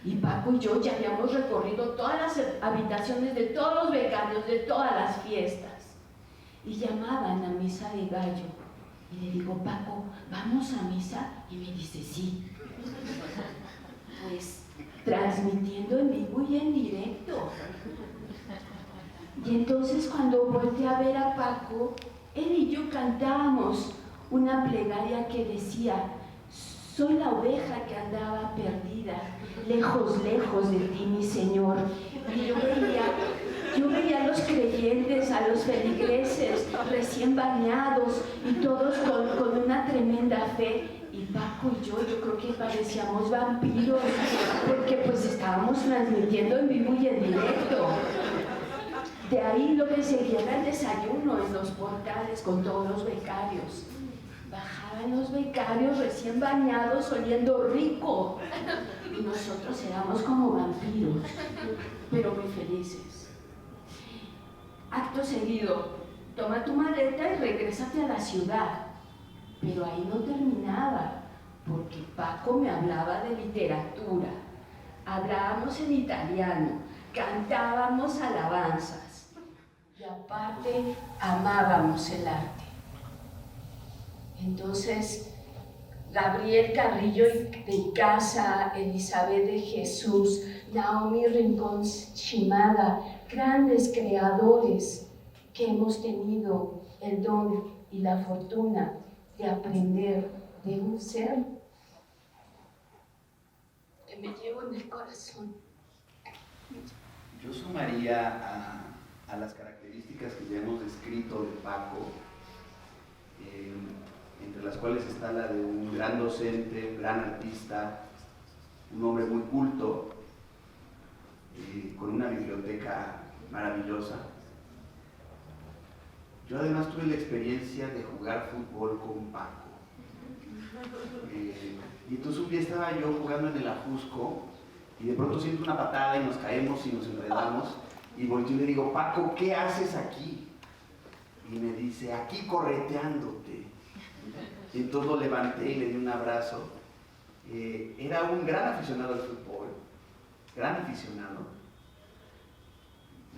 Y Paco y yo ya habíamos recorrido todas las habitaciones de todos los becarios de todas las fiestas. Y llamaban a misa de gallo. Y le digo, Paco, ¿vamos a misa? Y me dice, sí. Pues transmitiendo en vivo y en directo. Y entonces cuando volteé a ver a Paco, él y yo cantábamos una plegaria que decía, soy la oveja que andaba perdida, lejos, lejos de ti, mi Señor. Y yo veía a los creyentes, a los feligreses recién bañados y todos con una tremenda fe. Y Paco y yo creo que parecíamos vampiros, porque pues estábamos transmitiendo en vivo y en directo. De ahí lo que seguía era el desayuno en los portales con todos los becarios. Bajaban los becarios recién bañados, oliendo rico. Y nosotros éramos como vampiros, pero muy felices. Acto seguido, toma tu maleta y regrésate a la ciudad. Pero ahí no terminaba, porque Paco me hablaba de literatura. Hablábamos en italiano, cantábamos alabanzas. Y aparte, amábamos el arte. Entonces, Gabriel Carrillo de Icaza, Elizabeth de Jesús, Naomi Rincón Shimada, grandes creadores que hemos tenido el don y la fortuna de aprender de un ser que me llevo en el corazón. Yo sumaría a las características que ya hemos descrito de Paco, entre las cuales está la de un gran docente, un gran artista, un hombre muy culto, con una biblioteca maravillosa. Yo además tuve la experiencia de jugar fútbol con Paco. Y entonces un día estaba yo jugando en el Ajusco y de pronto siento una patada y nos caemos y nos enredamos y volteo y le digo, Paco, ¿qué haces aquí? Y me dice, aquí correteándote. Y entonces lo levanté y le di un abrazo. Era un gran aficionado al fútbol, gran aficionado.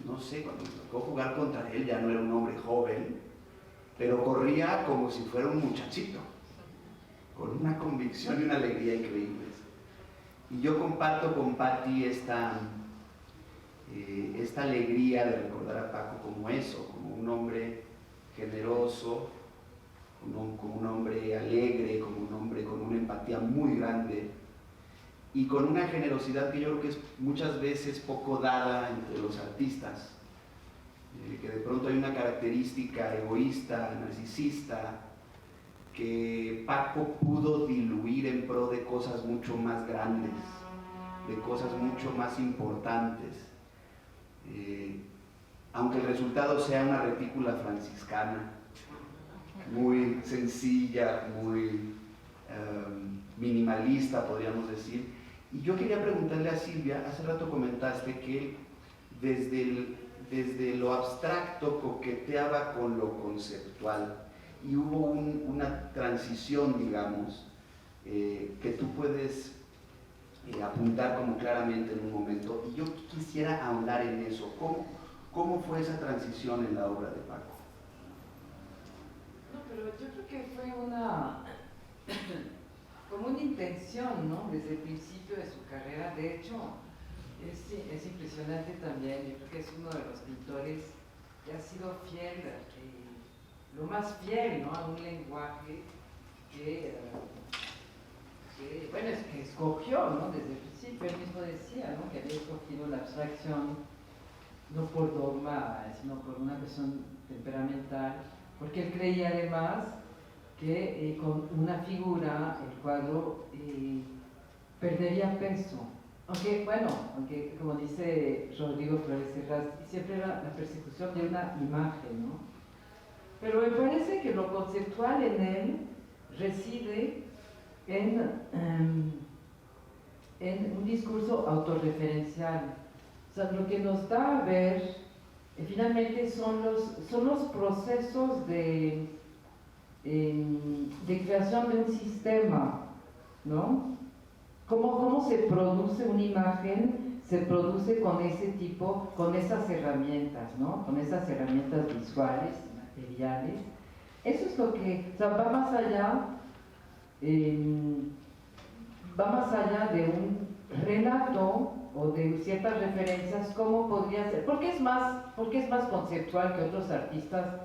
No sé, cuando me tocó jugar contra él ya no era un hombre joven, pero corría como si fuera un muchachito, con una convicción y una alegría increíbles. Y yo comparto con Patti esta alegría de recordar a Paco como eso, como un hombre generoso, como un hombre alegre, como un hombre con una empatía muy grande y con una generosidad que yo creo que es muchas veces poco dada entre los artistas, que de pronto hay una característica egoísta, narcisista, que Paco pudo diluir en pro de cosas mucho más grandes, de cosas mucho más importantes. Aunque el resultado sea una retícula franciscana, muy sencilla, muy minimalista, podríamos decir. Y yo quería preguntarle a Silvia, hace rato comentaste que desde lo abstracto coqueteaba con lo conceptual, y hubo una transición, digamos, que tú puedes apuntar como claramente en un momento, y yo quisiera ahondar en eso. ¿Cómo fue esa transición en la obra de Paco? No, pero yo creo que fue como una intención, ¿no? Desde el principio de su carrera. De hecho, es impresionante también. Yo creo que es uno de los pintores que ha sido fiel, lo más fiel, ¿no? A un lenguaje que bueno, es que escogió, ¿no? Desde el principio. Él mismo decía, ¿no? Que había escogido la abstracción no por dogma, sino por una cuestión temperamental, porque él creía además que con una figura el cuadro perdería peso. Aunque como dice Rodrigo Flores Herrás, siempre era la persecución de una imagen, ¿no? Pero me parece que lo conceptual en él reside en un discurso autorreferencial. O sea, lo que nos da a ver finalmente son los procesos de creación de un sistema, ¿no? ¿Cómo se produce una imagen? Se produce con esas herramientas, ¿no? Con esas herramientas visuales, materiales. Eso es lo que, o sea, va más allá de un relato o de ciertas referencias. ¿Cómo podría ser? Porque es más conceptual que otros artistas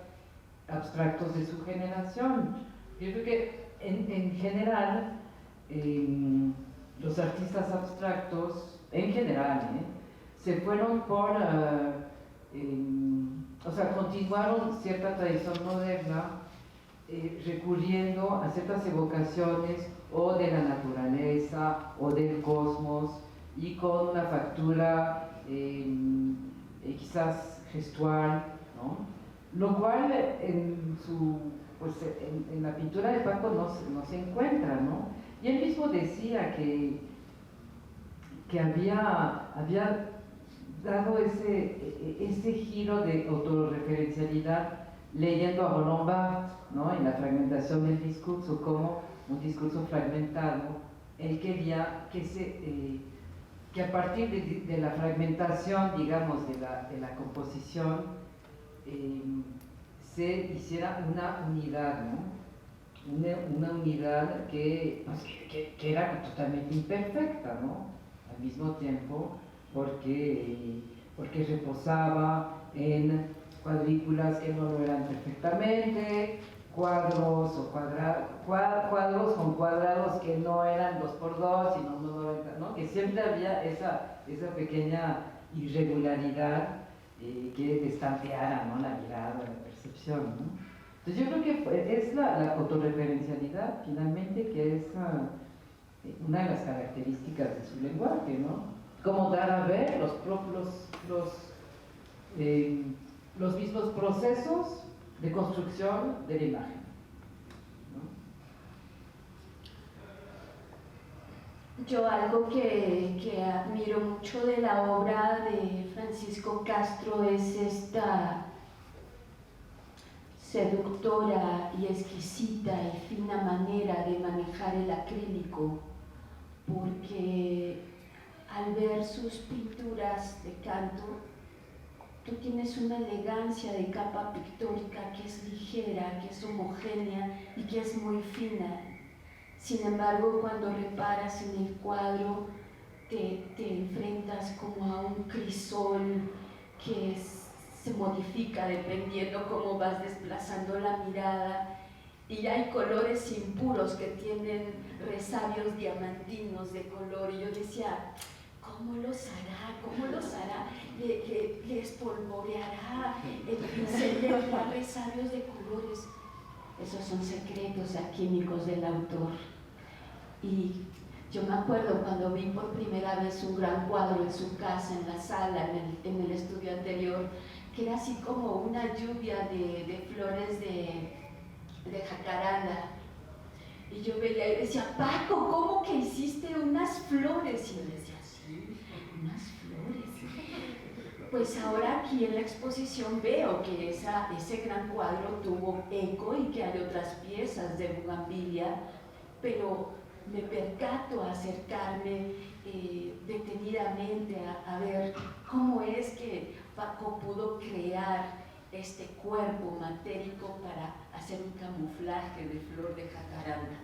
abstractos de su generación. Yo creo que en general los artistas abstractos, en general, se fueron continuaron cierta tradición moderna, recurriendo a ciertas evocaciones o de la naturaleza o del cosmos, y con una factura quizás gestual, ¿no? Lo cual en la pintura de Paco no se encuentra, ¿no? Y él mismo decía que había dado ese giro de autorreferencialidad leyendo a Roland Barthes, ¿no? En la fragmentación del discurso, como un discurso fragmentado. Él quería que a partir de la fragmentación, digamos, de la composición, se hiciera una unidad, ¿no? Una unidad que era totalmente imperfecta, ¿no? Al mismo tiempo, porque reposaba en cuadrículas que no lo eran perfectamente, cuadros con cuadrados que no eran 2x2, sino 1,90, ¿no? Que siempre había esa pequeña irregularidad que destanteara, ¿no? La mirada, la percepción, ¿no? Entonces yo creo que es la autorreferencialidad, finalmente, que es una de las características de su lenguaje, ¿no? Como dar a ver los mismos procesos de construcción de la imagen, ¿no? Yo algo que admiro mucho de la obra de Francisco Castro es esta seductora y exquisita y fina manera de manejar el acrílico, porque al ver sus pinturas de canto, tú tienes una elegancia de capa pictórica que es ligera, que es homogénea y que es muy fina. Sin embargo, cuando reparas en el cuadro, te enfrentas como a un crisol que se modifica dependiendo cómo vas desplazando la mirada, y hay colores impuros que tienen resabios diamantinos de color, y yo decía, ¿cómo los hará? ¿Cómo los hará? ¿Le espolvoreará? ¿El pincel le dará resabios de colores? Esos son secretos químicos del autor. Y Yo me acuerdo cuando vi por primera vez un gran cuadro en su casa, en la sala, en el estudio anterior, que era así como una lluvia de flores de jacaranda. Y yo veía y decía, Paco, ¿cómo que hiciste unas flores? Y me decía, sí, unas flores. Pues ahora aquí en la exposición veo que ese gran cuadro tuvo eco y que hay otras piezas de bugambilia, pero me percato a acercarme detenidamente a ver cómo es que Paco pudo crear este cuerpo matérico para hacer un camuflaje de flor de jacaranda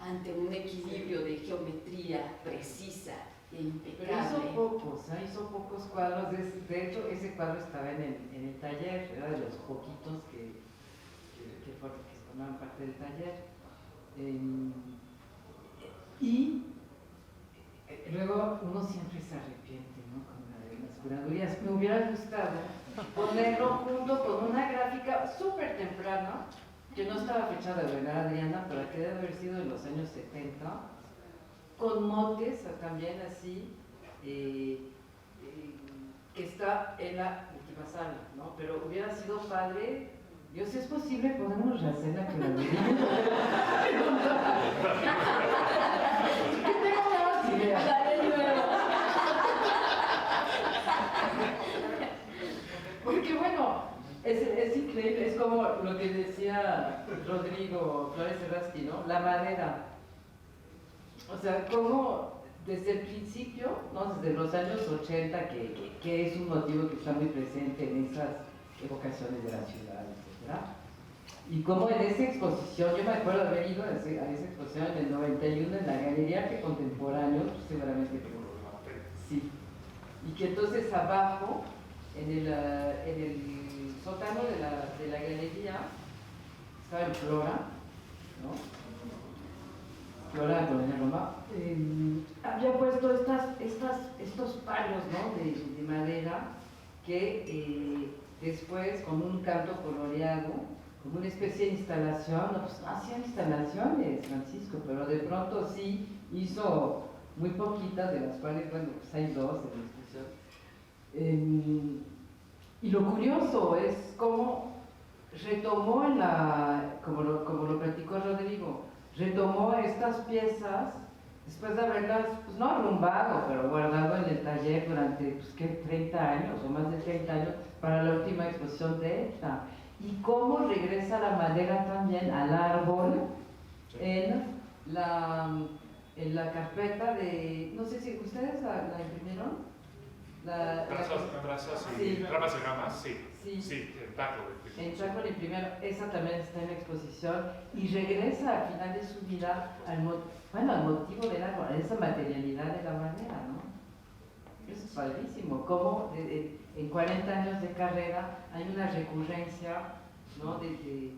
ante un equilibrio de geometría precisa e Pero impecable. hizo pocos cuadros. De hecho, ese cuadro estaba en el taller, era de los poquitos que formaban parte del taller. Y luego uno siempre se arrepiente, ¿no? Con las curadurías. Me hubiera gustado ponerlo junto con una gráfica súper temprana, que no estaba fechada de verdad, Adriana, pero que debe haber sido en los años 70, con motes también así, que está en la última sala, ¿no? Pero hubiera sido padre. Yo, si es posible, podemos rehacer la curaduría. ¿Qué tengo nuevas ideas? Dale nuevo. Porque bueno, es increíble, es como lo que decía Rodrigo Flores Serrasti, ¿no? La madera. O sea, como desde el principio, ¿no? Desde los años 80, que es un motivo que está muy presente en esas evocaciones de la ciudad, etc. Y como en esa exposición, yo me acuerdo de haber ido a esa exposición en el 91 en la Galería Arte Contemporáneo, pues seguramente sí. Y que entonces abajo, en el sótano de la galería, estaba en Flora, ¿no? Flora Colonia Roma, había puesto estos palos, ¿no? de madera que después, con un canto coloreado, como una especie de instalación, no, pues no hacían instalaciones, Francisco, pero de pronto sí hizo muy poquitas, de las cuales, bueno, pues hay dos en la exposición. Y lo curioso es cómo retomó como lo platicó Rodrigo, retomó estas piezas después de haberlas, pues no arrumbado, pero guardado en el taller durante, pues, ¿qué? 30 años o más de 30 años para la última exposición de ETA. Y cómo regresa la madera también al árbol en la carpeta de, no sé si ustedes la imprimieron. Trazas y sí. ramas y ramas, sí. Sí. En taco. En Chaco la imprimieron, esa también está en la exposición y regresa al final de su vida al motivo del árbol, a esa materialidad de la madera, ¿no? Eso es padrísimo, cómo en 40 años de carrera hay una recurrencia, ¿no? de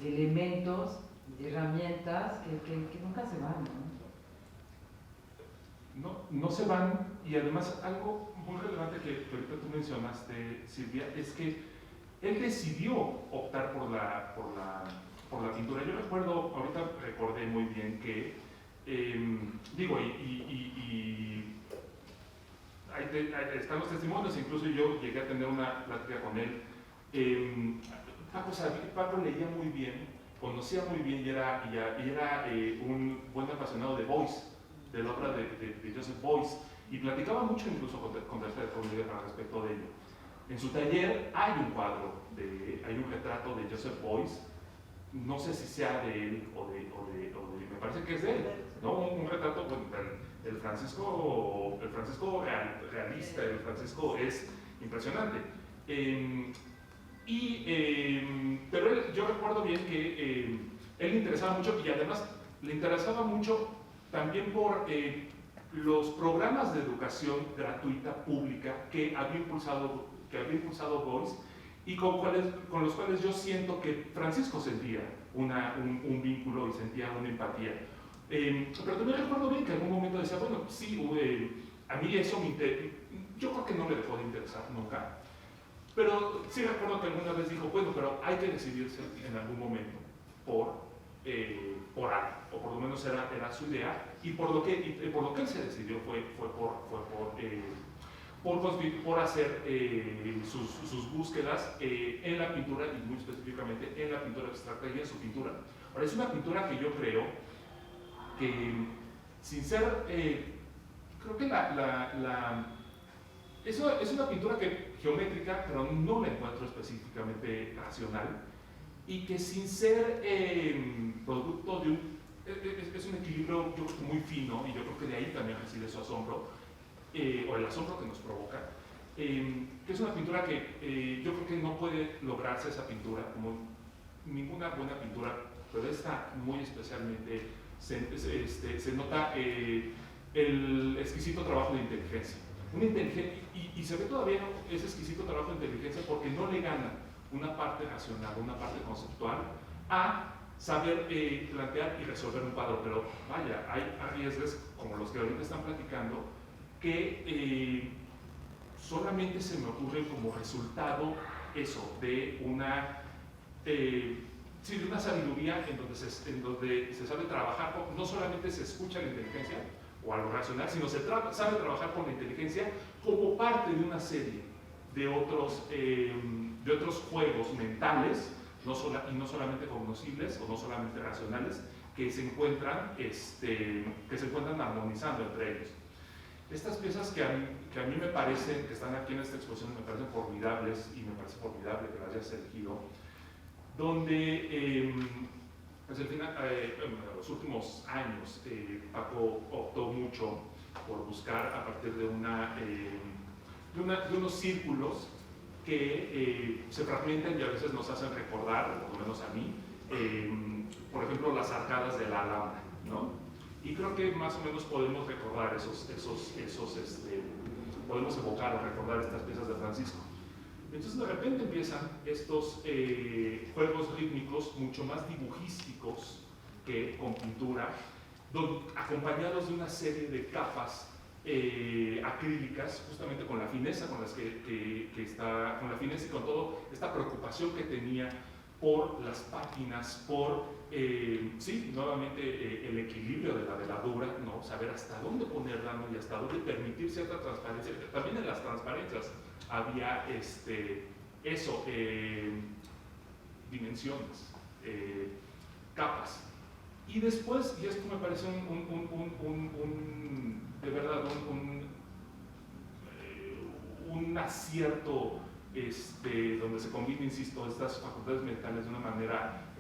elementos, de herramientas que nunca se van, ¿no? No se van, y además algo muy relevante que ahorita tú mencionaste, Silvia, es que él decidió optar por la pintura. Yo ahorita recordé muy bien que, ahí están los testimonios, incluso yo llegué a tener una plática con él. Paco leía muy bien, conocía muy bien y era un buen apasionado de Boyce, de la obra de Joseph Boyce, y platicaba mucho incluso con al respecto de ello. En su taller hay un retrato de Joseph Boyce, no sé si sea de él o de me parece que es de él, ¿no? Un retrato del Francisco, el Francisco realista, el Francisco es impresionante. Pero yo recuerdo bien que él le interesaba mucho, y además le interesaba mucho también por los programas de educación gratuita pública que había impulsado Boyce, y con los cuales yo siento que Francisco sentía un vínculo y sentía una empatía. Pero también recuerdo bien que en algún momento decía, bueno, sí, a mí eso me interesa. Yo creo que no me dejó de interesar nunca. Pero sí recuerdo que alguna vez dijo, bueno, pero hay que decidirse en algún momento por por algo, o por lo menos era su idea, y por lo que él se decidió fue por hacer sus búsquedas en la pintura, y muy específicamente en la pintura abstracta y en su pintura. Ahora, es una pintura que yo creo que, sin ser, creo que es una pintura geométrica, pero no la encuentro específicamente racional, y que sin ser producto de es un equilibrio, yo creo, muy fino, y yo creo que de ahí también reside su asombro, o el asombro que nos provoca, que es una pintura que yo creo que no puede lograrse esa pintura, como ninguna buena pintura, pero esta muy especialmente se nota el exquisito trabajo de inteligencia. Y se ve todavía ese exquisito trabajo de inteligencia porque no le gana una parte racional, una parte conceptual, a saber plantear y resolver un cuadro. Pero vaya, hay riesgos como los que ahorita están platicando que solamente se me ocurre como resultado eso, de una sabiduría en donde se sabe trabajar, no solamente se escucha la inteligencia o algo racional, sino se sabe trabajar con la inteligencia como parte de una serie de otros juegos mentales, y no solamente cognoscibles o no solamente racionales, que se encuentran armonizando entre ellos. Estas piezas que a mí me parecen, que están aquí en esta exposición, me parecen formidables, y me parece formidable que las hayas elegido, donde pues en los últimos años Paco optó mucho por buscar a partir de unos círculos que se fragmentan y a veces nos hacen recordar, por lo menos a mí, por ejemplo, las arcadas de la Alhambra, ¿no? Y creo que más o menos podemos recordar podemos evocar o recordar estas piezas de Francisco. Entonces de repente empiezan estos juegos rítmicos mucho más dibujísticos que con pintura, acompañados de una serie de capas acrílicas, justamente con la fineza con la fineza y con toda esta preocupación que tenía por las páginas, por nuevamente el equilibrio de la veladura, ¿no? Saber hasta dónde ponerla, ¿no? Y hasta dónde permitir cierta transparencia. También en las transparencias había dimensiones, capas. Y después, y esto me parece de verdad un acierto, donde se combinan, insisto, estas facultades mentales de una manera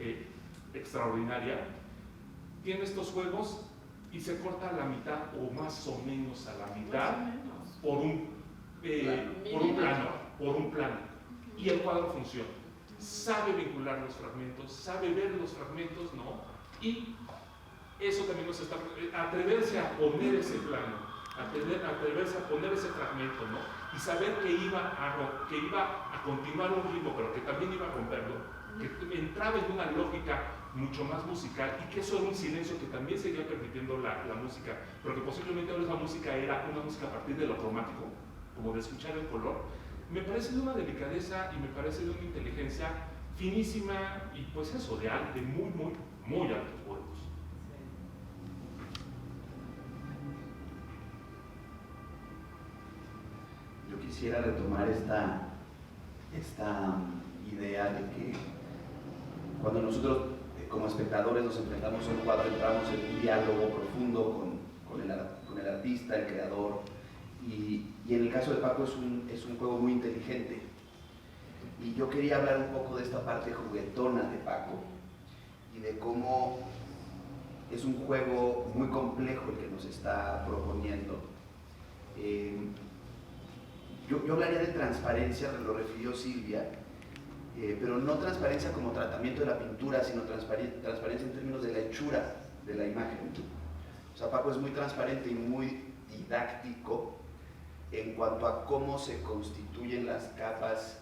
extraordinaria, tiene estos juegos y se corta a la mitad, o más o menos a la mitad, por un plano, y el cuadro funciona. Sabe vincular los fragmentos, sabe ver los fragmentos, ¿no? Y eso también nos está atreverse a poner ese plano, atreverse a poner ese fragmento, ¿no? Y saber que iba a continuar un ritmo, pero que también iba a romperlo, que entraba en una lógica mucho más musical, y que eso era un silencio que también seguía permitiendo la música, pero que posiblemente ahora esa música era una música a partir de lo cromático, como de escuchar el color. Me parece de una delicadeza y me parece de una inteligencia finísima, y pues eso, de muy, muy, muy altos vuelos. Yo quisiera retomar esta idea de que cuando nosotros como espectadores nos enfrentamos a un cuadro, entramos en un diálogo profundo con el artista, el creador, y en el caso de Paco es un juego muy inteligente. Y yo quería hablar un poco de esta parte juguetona de Paco y de cómo es un juego muy complejo el que nos está proponiendo. Yo hablaría de transparencia, lo refirió Silvia, pero no transparencia como tratamiento de la pintura, sino transparencia en términos de la hechura de la imagen. O sea, Paco es muy transparente y muy didáctico en cuanto a cómo se constituyen las capas,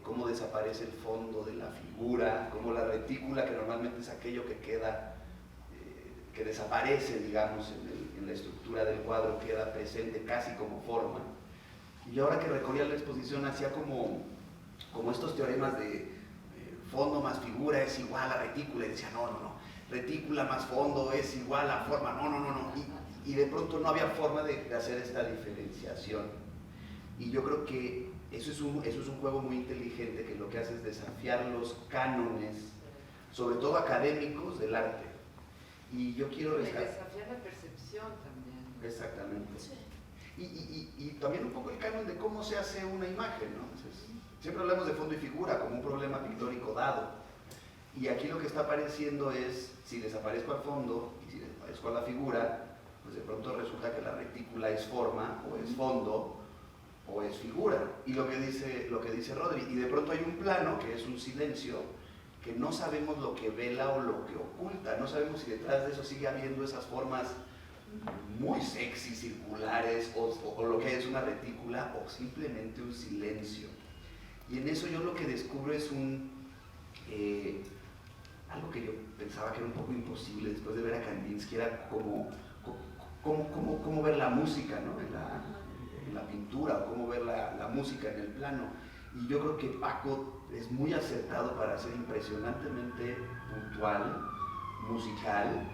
cómo desaparece el fondo de la figura, cómo la retícula, que normalmente es aquello que queda, que desaparece, digamos, en la estructura del cuadro, queda presente casi como forma. Y ahora que recorría la exposición hacía como estos teoremas de fondo más figura es igual a retícula, y decía, no, retícula más fondo es igual a forma, no. Y de pronto no había forma de hacer esta diferenciación. Y yo creo que eso es un juego muy inteligente, que lo que hace es desafiar los cánones, sobre todo académicos, del arte. Y yo quiero desafiar la percepción también. Exactamente. Sí. Y también un poco el canon de cómo se hace una imagen, ¿no? Entonces, siempre hablamos de fondo y figura como un problema pictórico dado. Y aquí lo que está apareciendo es, si desaparezco al fondo y si desaparezco a la figura, pues de pronto resulta que la retícula es forma, o es fondo, o es figura. Y lo que dice Rodri, y de pronto hay un plano que es un silencio, que no sabemos lo que vela o lo que oculta, no sabemos si detrás de eso sigue habiendo esas formas muy sexy, circulares, o lo que es una retícula, o simplemente un silencio. Y en eso yo lo que descubro es algo que yo pensaba que era un poco imposible después de ver a Kandinsky, era cómo ver la música, ¿no? en la pintura, o cómo ver la música en el plano. Y yo creo que Paco es muy acertado para ser impresionantemente puntual, musical,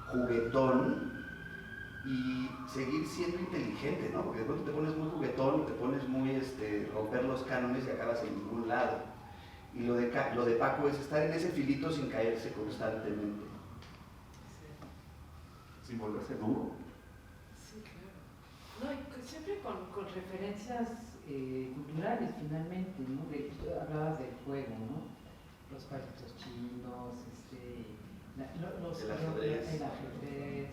juguetón, y seguir siendo inteligente, ¿no? Porque de pronto te pones muy juguetón y te pones muy romper los cánones y acabas en ningún lado. Y lo de Paco es estar en ese filito sin caerse constantemente. Sin volverse duro. Sí, claro. No, y siempre con referencias culturales, finalmente, ¿no? Tú hablabas del juego, ¿no? Los palitos chinos, el ajedrez,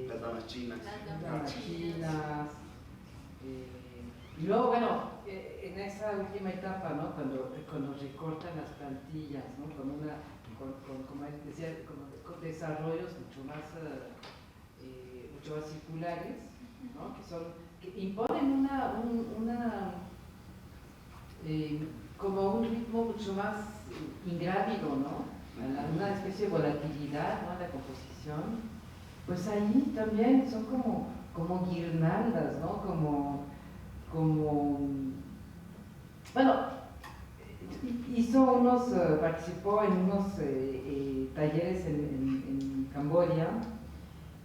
las damas chinas. Y luego, bueno, en esa última etapa, ¿no? Cuando recortan las plantillas, ¿no? Como él decía, con desarrollos mucho más circulares, ¿no? Que imponen como un ritmo mucho más ingrávido, ¿no? Una especie de volatilidad, ¿no? En la composición. Pues ahí también son como guirnaldas, ¿no? Bueno, participó en unos talleres en Camboya,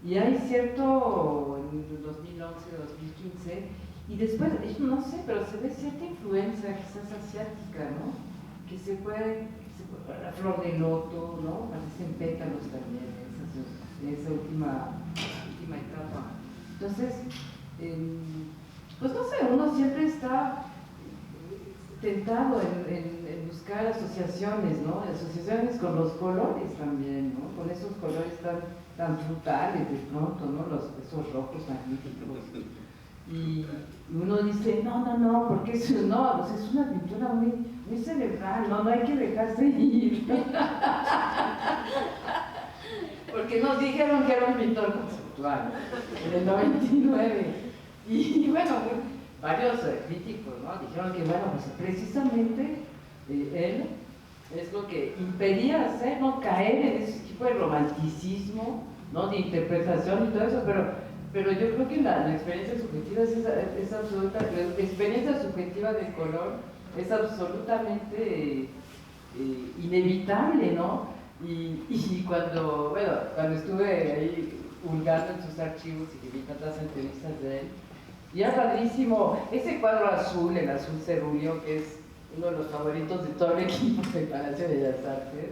y hay cierto, en 2011, 2015, y después, no sé, pero se ve cierta influencia quizás asiática, ¿no? Que se puede la flor de loto, ¿no? Parecen pétalos también en esa última etapa. Entonces, pues no sé, uno siempre está tentado en buscar asociaciones, ¿no? Asociaciones con los colores también, ¿no? Con esos colores tan frutales de pronto, ¿no? Esos rojos magníficos. Y uno dice, no, porque eso no, pues es una pintura muy cerebral, no hay que dejarse ir. Porque nos dijeron que era un pintor conceptual en el 99. Y bueno, varios críticos, ¿no? Dijeron que, bueno, pues precisamente él es lo que impedía hacer, ¿no? Caer en ese tipo de romanticismo, ¿no? De interpretación y todo eso, pero yo creo que la experiencia subjetiva es absoluta, la experiencia subjetiva del color es absolutamente inevitable, ¿no? Y cuando estuve ahí hurgando en sus archivos y que vi tantas entrevistas de él, y era padrísimo ese cuadro azul, el azul cerúleo, que es uno de los favoritos de todo el equipo del Palacio de Bellas Artes,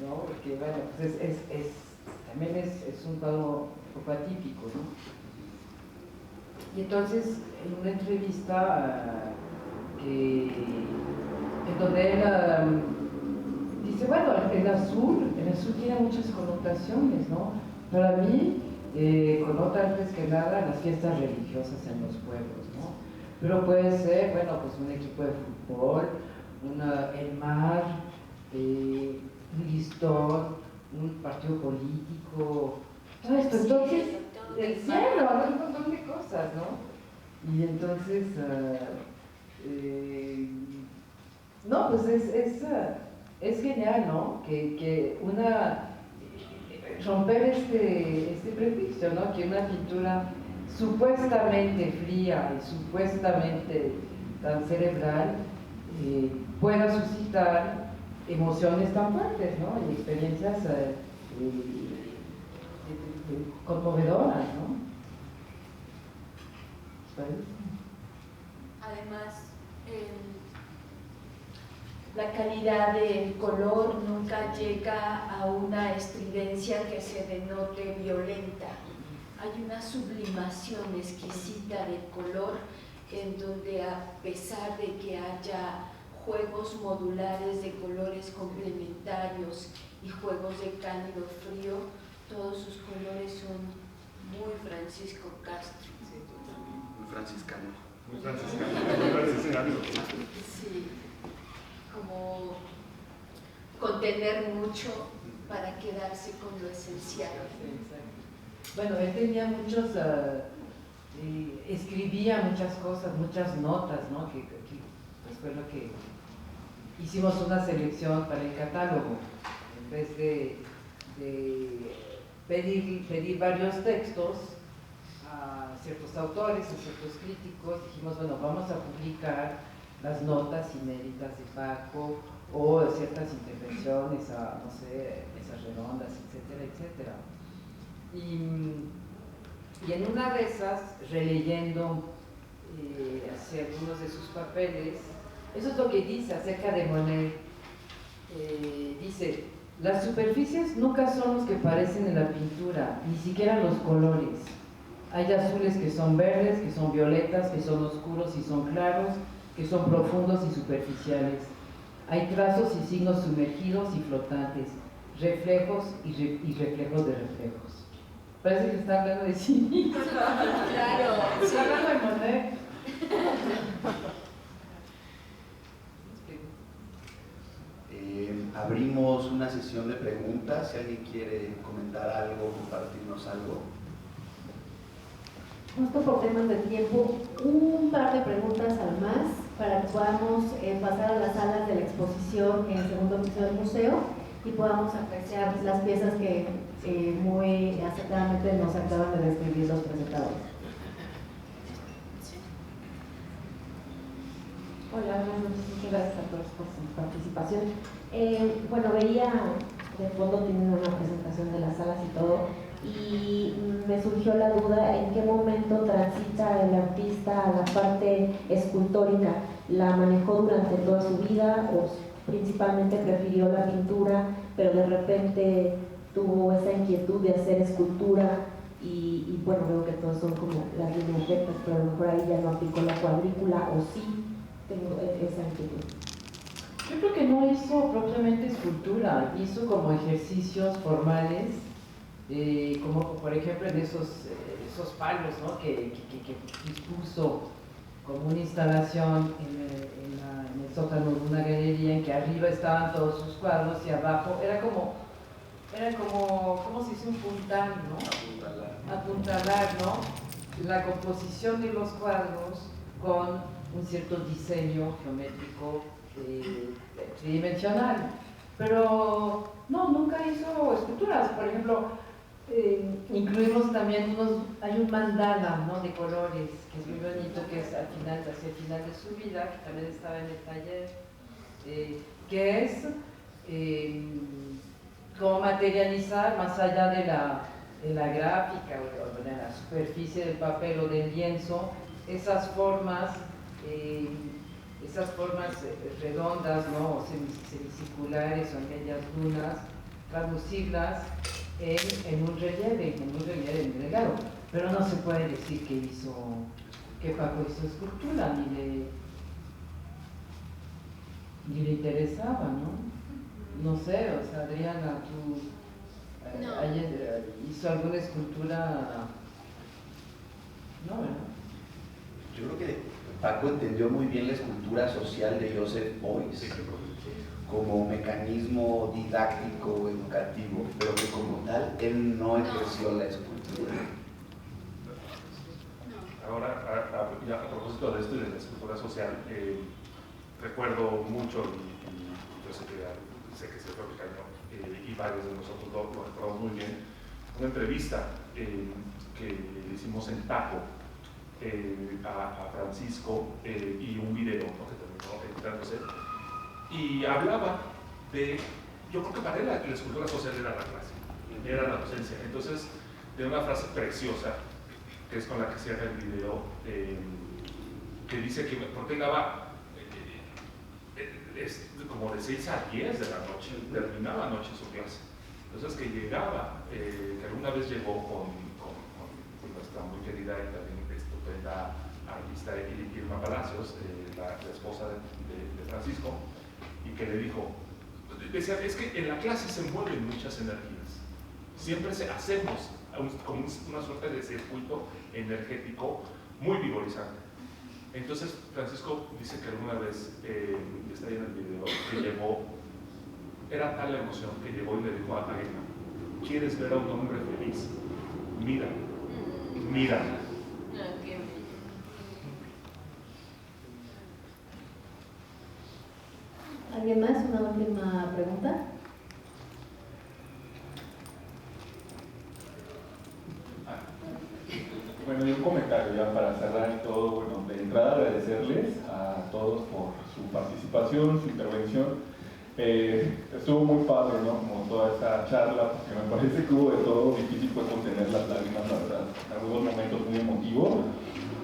¿no? Porque, bueno, pues también es un cuadro un poco atípico, ¿no? Y entonces, en una entrevista en donde él dice, bueno, el azul tiene muchas connotaciones, ¿no? Para mí, connota antes que nada las fiestas religiosas en los pueblos, ¿no? Pero puede ser, bueno, pues un equipo de fútbol, el mar, un listón, un partido político, todo esto. Entonces, el cielo, un montón de cosas, ¿no? Y entonces, no, pues es genial, ¿no? Que romper este prejuicio, ¿no? Que una pintura supuestamente fría y supuestamente tan cerebral pueda suscitar emociones tan fuertes, ¿no? Y experiencias conmovedoras, ¿no? Además, la calidad del color nunca llega a una estridencia que se denote violenta. Hay una sublimación exquisita del color en donde, a pesar de que haya juegos modulares de colores complementarios y juegos de cálido-frío, todos sus colores son muy Francisco Castro. Muy franciscano. Muy franciscano. Sí, como contener mucho para quedarse con lo esencial. Bueno, él tenía muchos, escribía muchas cosas, muchas notas, ¿no? Que pues fue lo que hicimos una selección para el catálogo. En vez de pedir varios textos a ciertos autores, a ciertos críticos, dijimos, bueno, vamos a publicar las notas inéditas de Paco o ciertas intervenciones a, no sé, mesas redondas, etcétera, etcétera. Y en una de esas, releyendo hacia algunos de sus papeles, eso es lo que dice acerca de Monet. Dice, las superficies nunca son los que parecen en la pintura, ni siquiera los colores. Hay azules que son verdes, que son violetas, que son oscuros y son claros, que son profundos y superficiales. Hay trazos y signos sumergidos y flotantes, reflejos y reflejos de reflejos. Parece que está hablando de sí mismo. Claro, Está hablando de Monet. Abrimos una sesión de preguntas. Si alguien quiere comentar algo, compartirnos algo. Justo por temas de tiempo, un par de preguntas al más para que podamos pasar a las salas de la exposición en el segundo piso del museo y podamos apreciar las piezas que muy acertadamente nos acaban de describir los presentadores. Hola, buenas noches, muchas gracias a todos por su participación. Bueno, veía de fondo tienen una presentación de las salas y todo, y me surgió la duda en qué momento transita el artista a la parte escultórica. ¿La manejó durante toda su vida o principalmente prefirió la pintura, pero de repente tuvo esa inquietud de hacer escultura? Y bueno, veo que todos son como las líneas rectas, pero a lo mejor ahí ya no aplicó la cuadrícula, o sí tengo esa inquietud. Yo creo que no hizo propiamente escultura, hizo como ejercicios formales, como por ejemplo en esos palos, ¿no? que dispuso como una instalación en el sótano de una galería, en que arriba estaban todos sus cuadros y abajo era como ¿cómo se dice? Un puntal, ¿no? Apuntalar, ¿no? La composición de los cuadros con un cierto diseño geométrico tridimensional, pero no, nunca hizo esculturas. Por ejemplo, incluimos también hay un mandala, ¿no? De colores, que es muy bonito, que es hacia el final de su vida, que también estaba en el taller, que es como materializar más allá de la gráfica o de la superficie del papel o del lienzo, esas formas redondas, ¿no? O semicirculares o en medias lunas, traducirlas en un relieve muy delgado. Pero no se puede decir que Paco hizo escultura, ni le interesaba, ¿no? No sé, o sea, Adriana, tú hizo alguna escultura, ¿no? ¿Verdad? Yo creo que Paco entendió muy bien la escultura social de Joseph Beuys como mecanismo didáctico, educativo, pero que como tal él no ejerció la escultura. Ahora, ya a propósito de esto y de la escultura social, recuerdo mucho, y yo sé que se fue el cañón, y varios de nosotros lo recordamos muy bien, una entrevista que le hicimos en Taco a Francisco y un video, ¿no? Que terminó editándose, y hablaba de, yo creo que para él la escultura social era la clase, era la docencia. Entonces, de una frase preciosa, que es con la que cierra el video, que dice que, porque él daba como de 6 a 10 de la noche, terminaba anoche su clase. Entonces que llegaba, que alguna vez llegó con nuestra muy querida y también estupenda artista Irma Palacios, la esposa de Francisco, y que le dijo, decía, es que en la clase se mueven muchas energías, siempre hacemos como una suerte de circuito energético muy vigorizante. Entonces Francisco dice que alguna vez, está ahí en el video, que llegó, era tal la emoción que llegó y le dijo a Irma, ¿quieres ver a un hombre feliz? Mira, mira. ¿Alguien más? ¿Una última pregunta? Bueno, y un comentario ya para cerrar y todo. Bueno, de entrada agradecerles a todos por su participación, su intervención. Estuvo muy padre, ¿no? Como toda esta charla, porque me parece que hubo de todo, difícil fue contener las lágrimas, la verdad. En algunos momentos muy emotivo,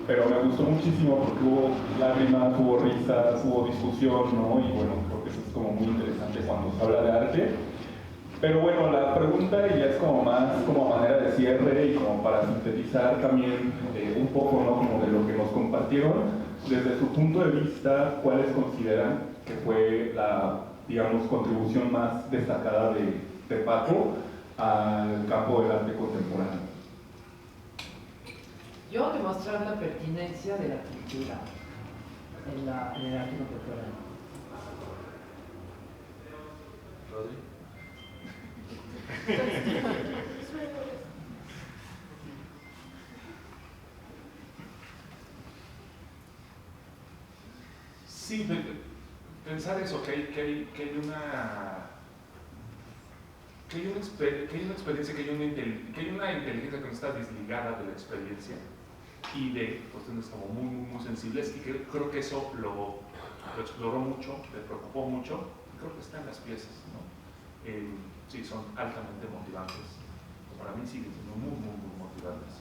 pero me gustó muchísimo porque hubo lágrimas, hubo risas, hubo discusión, ¿no? Y bueno, creo que eso es como muy interesante cuando se habla de arte. Pero bueno, la pregunta ya es como más como manera de cierre y como para sintetizar también un poco, ¿no? Como de lo que nos compartieron. Desde su punto de vista, ¿cuáles consideran que fue la, digamos, contribución más destacada de Paco al campo del arte contemporáneo? Yo demostrar la pertinencia de la cultura en el arte contemporáneo. Rodri. Sí, pensar eso, que hay una experiencia, que hay una inteligencia que no está desligada de la experiencia y de cuestiones como muy sensibles, y que creo que eso lo exploró mucho, le preocupó mucho, y creo que está en las piezas, ¿no? Sí, son altamente motivantes. Para mí siguen siendo muy motivantes.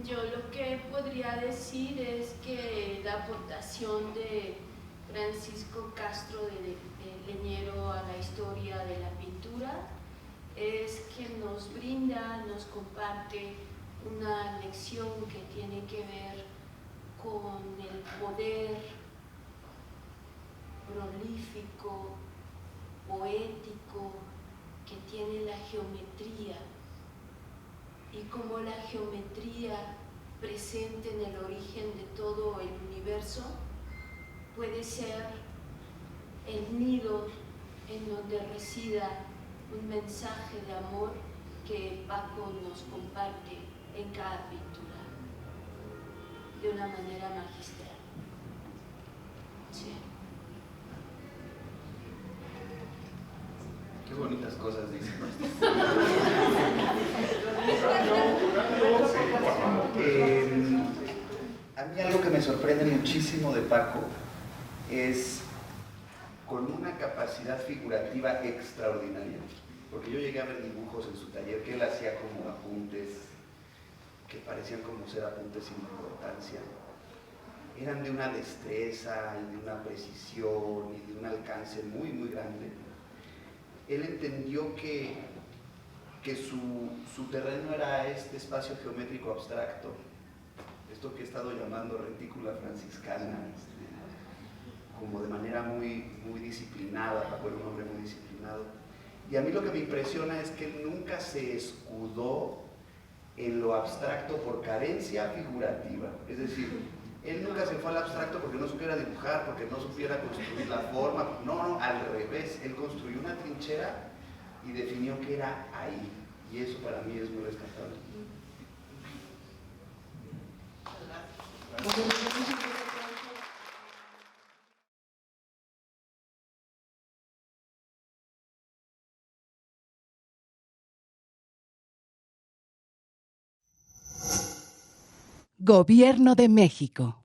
Yo lo que podría decir es que la aportación de Francisco Castro de Leñero a la historia de la pintura es que nos brinda, nos comparte una lección que tiene que ver con el poder prolífico, poético que tiene la geometría, y como la geometría presente en el origen de todo el universo puede ser el nido en donde resida un mensaje de amor que Paco nos comparte en cada pintura de una manera magistral. Sí. Qué bonitas cosas dicen. A mí algo que me sorprende muchísimo de Paco es con una capacidad figurativa extraordinaria, porque yo llegué a ver dibujos en su taller que él hacía como apuntes que parecían como ser apuntes sin importancia. Eran de una destreza y de una precisión y de un alcance muy grande. Él entendió que su terreno era este espacio geométrico abstracto, esto que he estado llamando retícula franciscana, como de manera muy disciplinada. Paco era un hombre muy disciplinado. Y a mí lo que me impresiona es que él nunca se escudó en lo abstracto por carencia figurativa. Es decir, él nunca se fue al abstracto porque no supiera dibujar, porque no supiera construir la forma. No, al revés. Él construyó una trinchera y definió que era ahí. Y eso para mí es muy rescatable. Gobierno de México.